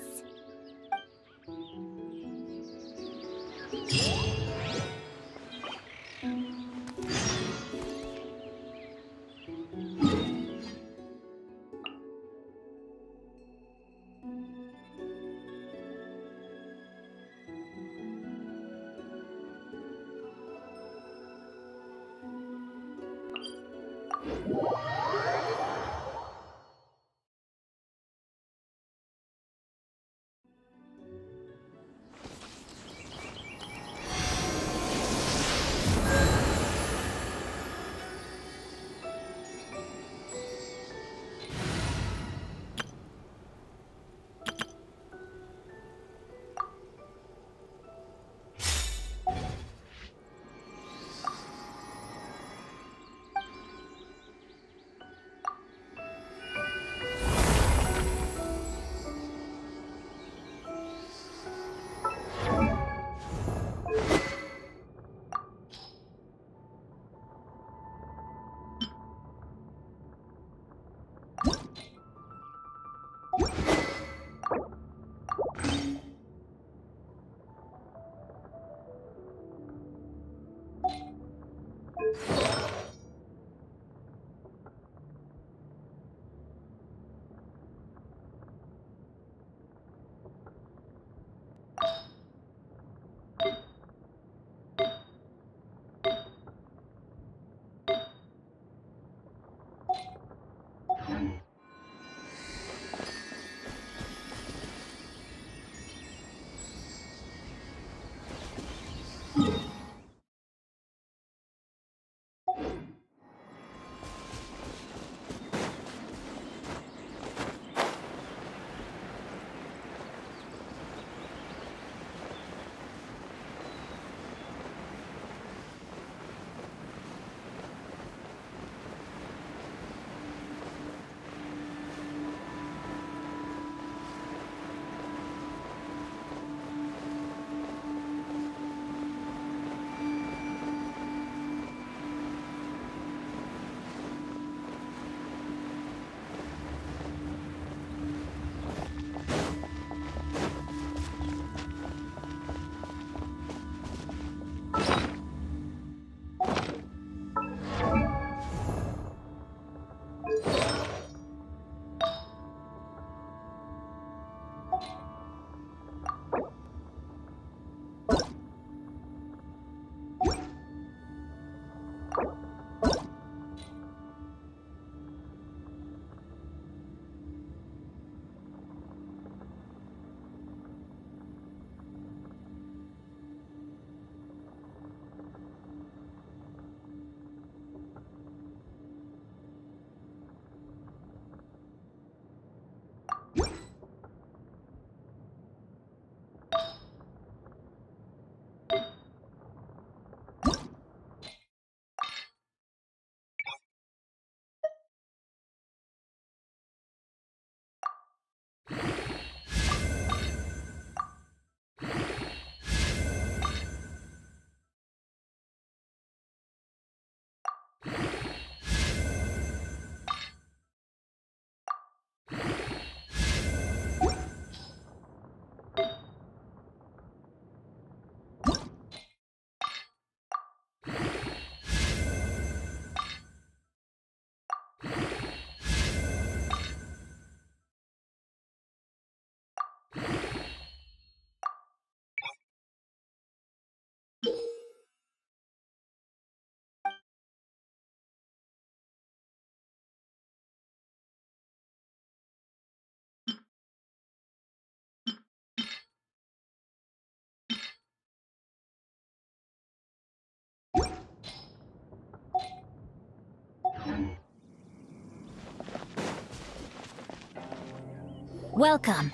Welcome.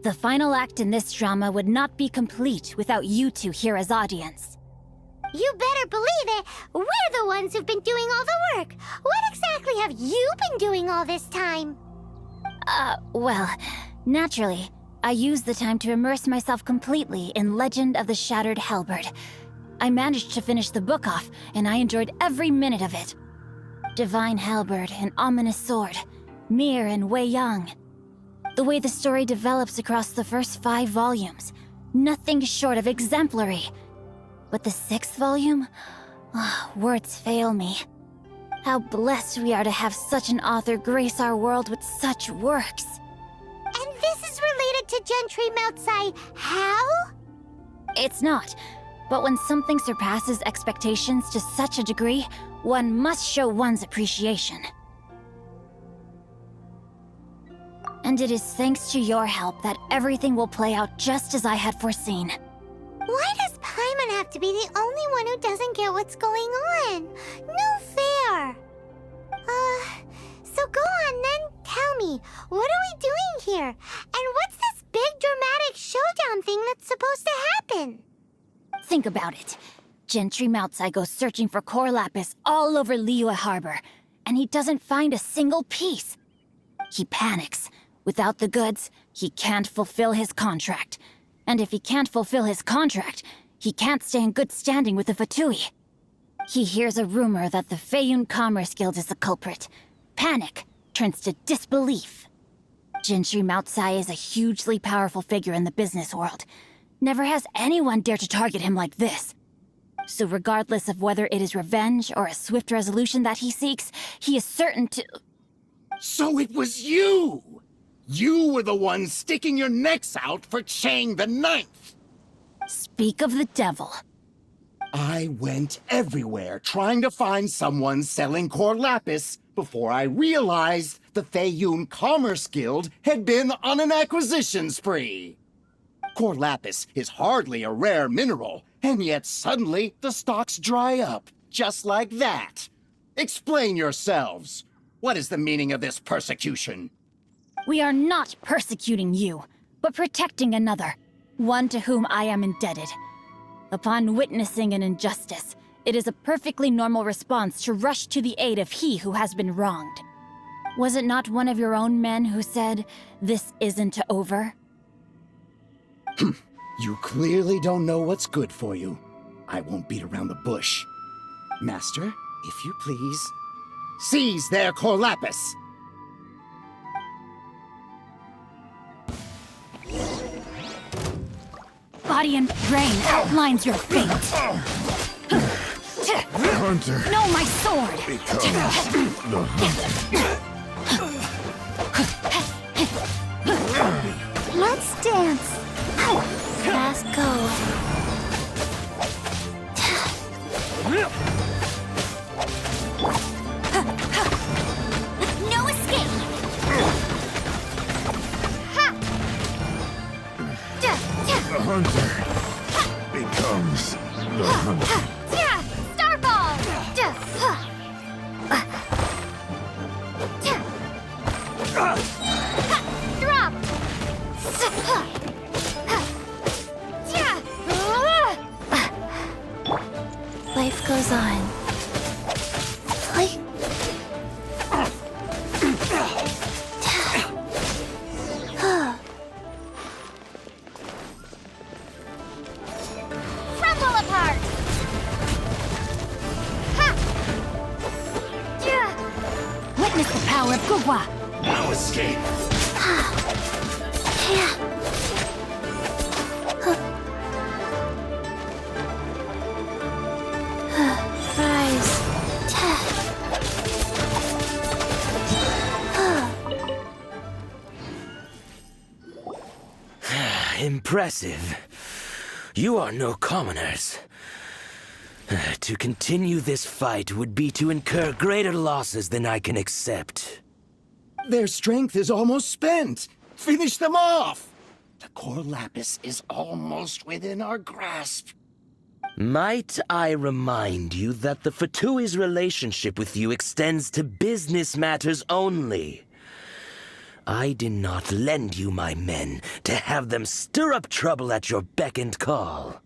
The final act in this drama would not be complete without you two here as audience. You better believe it. We're the ones who've been doing all the work. What exactly have you been doing all this time? Well, naturally, I used the time to immerse myself completely in Legend of the Shattered Halberd. I managed to finish the book off, and I enjoyed every minute of it. Divine Halberd, an ominous sword, Mir and Wei Yang. The way the story develops across the first 5 volumes, nothing short of exemplary. But the 6th volume? Words fail me. How blessed we are to have such an author grace our world with such works. And this is related to Gentry Moutsai how? It's not. But when something surpasses expectations to such a degree, one must show one's appreciation. And it is thanks to your help that everything will play out just as I had foreseen. Why does Paimon have to be the only one who doesn't get what's going on? No fair. So go on then, tell me, what are we doing here? And what's this big dramatic showdown thing that's supposed to happen? Think about it. Gentry Moutsai goes searching for core lapis all over Liyue Harbor, and he doesn't find a single piece. He panics. Without the goods, he can't fulfill his contract. And if he can't fulfill his contract, he can't stay in good standing with the Fatui. He hears a rumor that the Feiyun Commerce Guild is the culprit. Panic turns to disbelief. Gentry Moutsai is a hugely powerful figure in the business world. Never has anyone dared to target him like this. So regardless of whether it is revenge or a swift resolution that he seeks, he is certain to... So it was you! You were the one sticking your necks out for Chang the Ninth! Speak of the devil. I went everywhere trying to find someone selling core lapis before I realized the Feiyun Commerce Guild had been on an acquisition spree. Core lapis is hardly a rare mineral, and yet suddenly the stocks dry up, just like that. Explain yourselves. What is the meaning of this persecution? We are not persecuting you, but protecting another, one to whom I am indebted. Upon witnessing an injustice, it is a perfectly normal response to rush to the aid of he who has been wronged. Was it not one of your own men who said, "This isn't over"? You clearly don't know what's good for you. I won't beat around the bush. Master, if you please, seize their core lapis! Body and brain outlines your fate. Hunter. No, my sword! Let's dance. Let's go. No escape. The hunter becomes the hunter. Starball. Drop. Life goes on. Crumble apart! Witness the power of Gugwa! No escape. Rise. Impressive. You are no commoners. To continue this fight would be to incur greater losses than I can accept. Their strength is almost spent. Finish them off! The core lapis is almost within our grasp. Might I remind you that the Fatui's relationship with you extends to business matters only? I did not lend you my men to have them stir up trouble at your beck and call.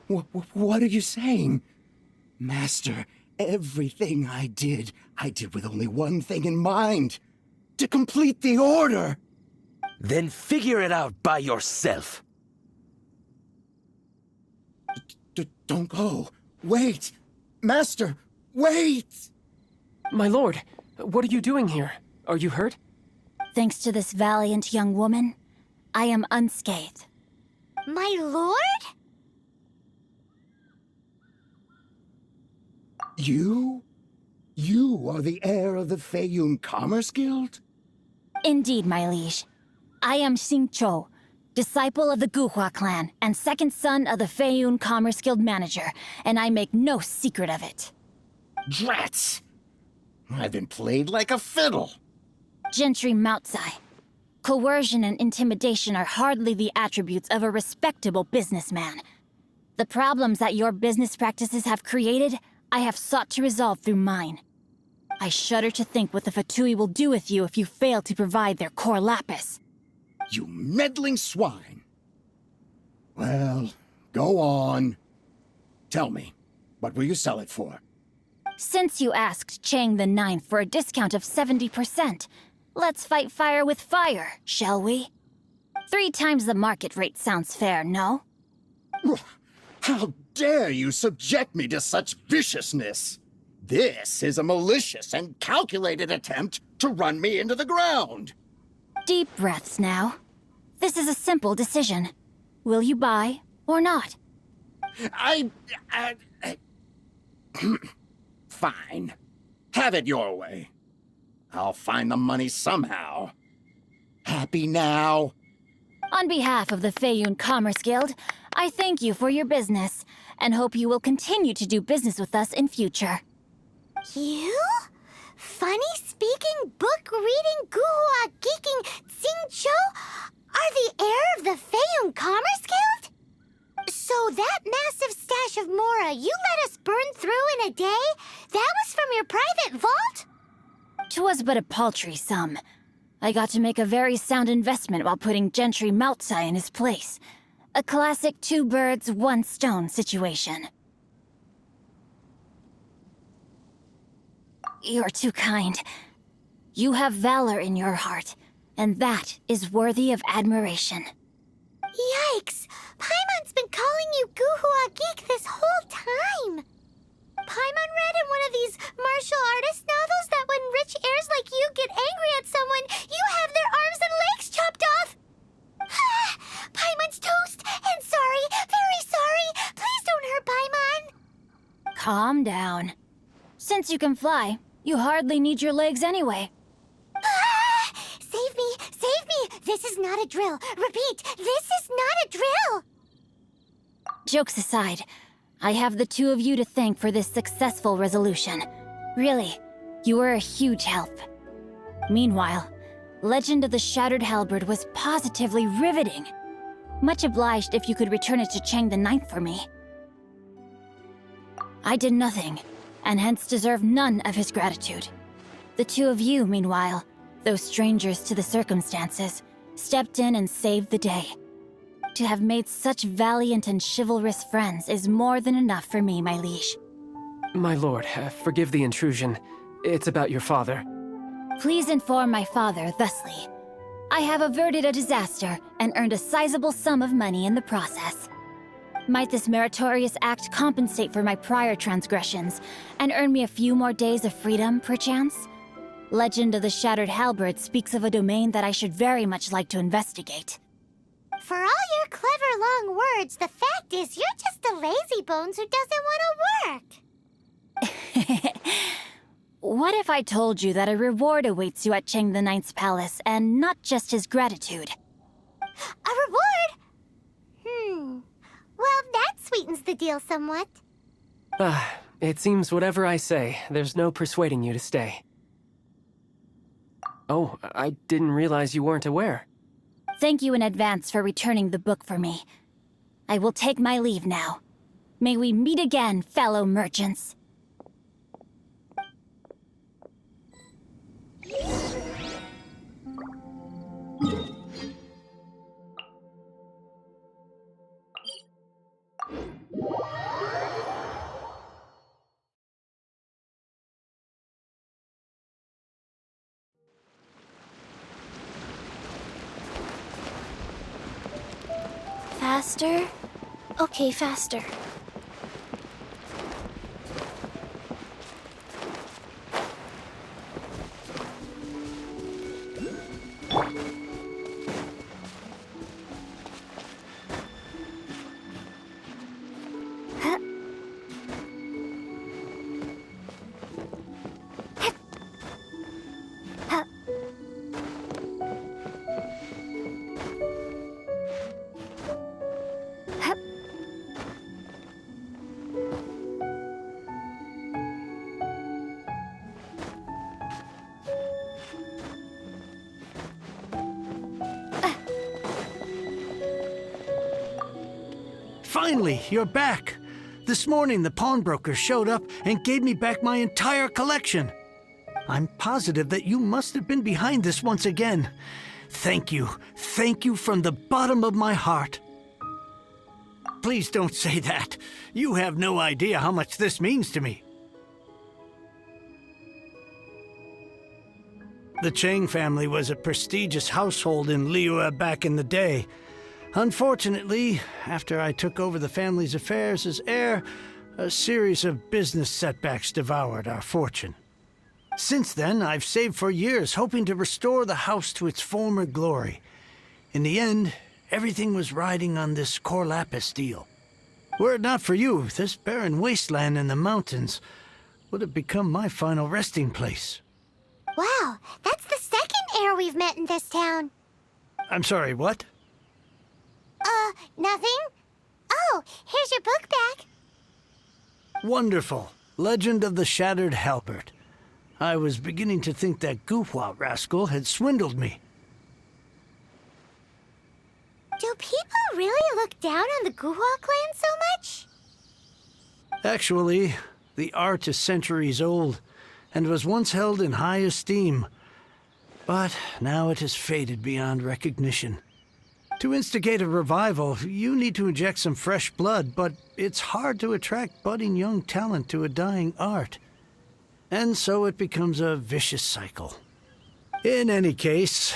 What are you saying? Master, everything I did with only one thing in mind. To complete the order. Then figure it out by yourself. Don't go. Wait. Master, wait! My lord, what are you doing here? Are you hurt? Thanks to this valiant young woman, I am unscathed. My lord? You? You are the heir of the Feiyun Commerce Guild? Indeed, my liege. I am Xingqiu, disciple of the Guhua clan and second son of the Feiyun Commerce Guild manager, and I make no secret of it. Drats! I've been played like a fiddle. Gentry Moutsai. Coercion and intimidation are hardly the attributes of a respectable businessman. The problems that your business practices have created, I have sought to resolve through mine. I shudder to think what the Fatui will do with you if you fail to provide their core lapis. You meddling swine. Well, go on. Tell me, what will you sell it for? Since you asked Chang the Ninth for a discount of 70%, let's fight fire with fire, shall we? 3 times the market rate sounds fair, no? How dare you subject me to such viciousness? This is a malicious and calculated attempt to run me into the ground. Deep breaths now. This is a simple decision. Will you buy or not? Fine. Have it your way. I'll find the money somehow. Happy now? On behalf of the Feiyun Commerce Guild, I thank you for your business, and hope you will continue to do business with us in future. You? Funny-speaking, book-reading, guhua geeking Xingqiu are the heir of the Feiyun Commerce Guild? So that massive stash of Mora you let us burn through in a day, that was from your private vault? 'Twas but a paltry sum. I got to make a very sound investment while putting Gentry Moutsai in his place. A classic 2 birds, 1 stone situation. You're too kind. You have valor in your heart, and that is worthy of admiration. Yikes! Paimon's been calling you Guhua Geek this whole time! Paimon read in one of these martial artist novels that when rich heirs like you get angry at someone, you have their arms and legs chopped off! Paimon's toast, and sorry, very sorry! Please don't hurt Paimon! Calm down. Since you can fly, you hardly need your legs anyway. Save me! Save me! This is not a drill! Repeat, this is not a drill! Jokes aside, I have the 2 of you to thank for this successful resolution. Really, you were a huge help. Meanwhile, Legend of the Shattered Halberd was positively riveting. Much obliged if you could return it to Chang the Ninth for me. I did nothing, and hence deserve none of his gratitude. The 2 of you, meanwhile, though strangers to the circumstances, stepped in and saved the day. To have made such valiant and chivalrous friends is more than enough for me, my liege. My lord, forgive the intrusion. It's about your father. Please inform my father thusly. I have averted a disaster and earned a sizable sum of money in the process. Might this meritorious act compensate for my prior transgressions and earn me a few more days of freedom, perchance? Legend of the Shattered Halberd speaks of a domain that I should very much like to investigate. For all your clever long words, the fact is you're just a lazy bones who doesn't want to work. What if I told you that a reward awaits you at Chang the Ninth's palace, and not just his gratitude? A reward? Well, that sweetens the deal somewhat. It seems whatever I say, there's no persuading you to stay. Oh, I didn't realize you weren't aware. Thank you in advance for returning the book for me. I will take my leave now. May we meet again, fellow merchants. Faster? Okay, faster. Finally, you're back. This morning, the pawnbroker showed up and gave me back my entire collection. I'm positive that you must have been behind this once again. Thank you. Thank you from the bottom of my heart. Please don't say that. You have no idea how much this means to me. The Chang family was a prestigious household in Liyue back in the day. Unfortunately, after I took over the family's affairs as heir, a series of business setbacks devoured our fortune. Since then, I've saved for years, hoping to restore the house to its former glory. In the end, everything was riding on this Core Lapis deal. Were it not for you, this barren wasteland in the mountains would have become my final resting place. Wow, that's the second heir we've met in this town. I'm sorry, what? Nothing? Oh, here's your book back. Wonderful. Legend of the Shattered Halberd. I was beginning to think that Guhua rascal had swindled me. Do people really look down on the Guhua clan so much? Actually, the art is centuries old, and was once held in high esteem. But now it has faded beyond recognition. To instigate a revival, you need to inject some fresh blood, but it's hard to attract budding young talent to a dying art. And so it becomes a vicious cycle. In any case,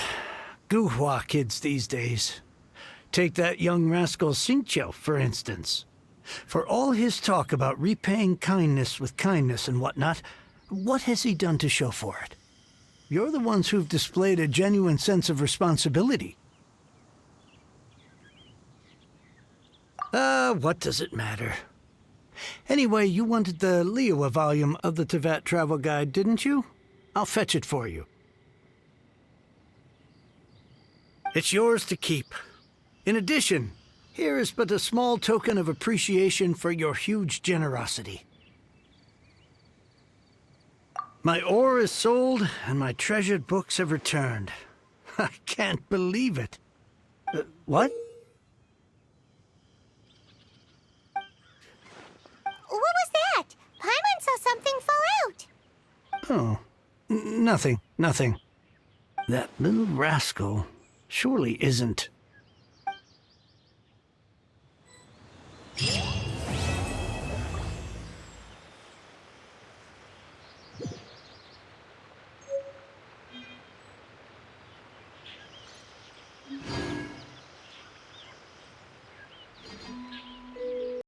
Guhua kids these days. Take that young rascal Xingqiu, for instance. For all his talk about repaying kindness with kindness and whatnot, what has he done to show for it? You're the ones who've displayed a genuine sense of responsibility. What does it matter? Anyway, you wanted the Liyue volume of the Teyvat travel guide, didn't you? I'll fetch it for you. It's yours to keep. In addition, here is but a small token of appreciation for your huge generosity. My ore is sold, and my treasured books have returned. I can't believe it. What? What was that? Paimon saw something fall out. Oh, nothing. That little rascal surely isn't...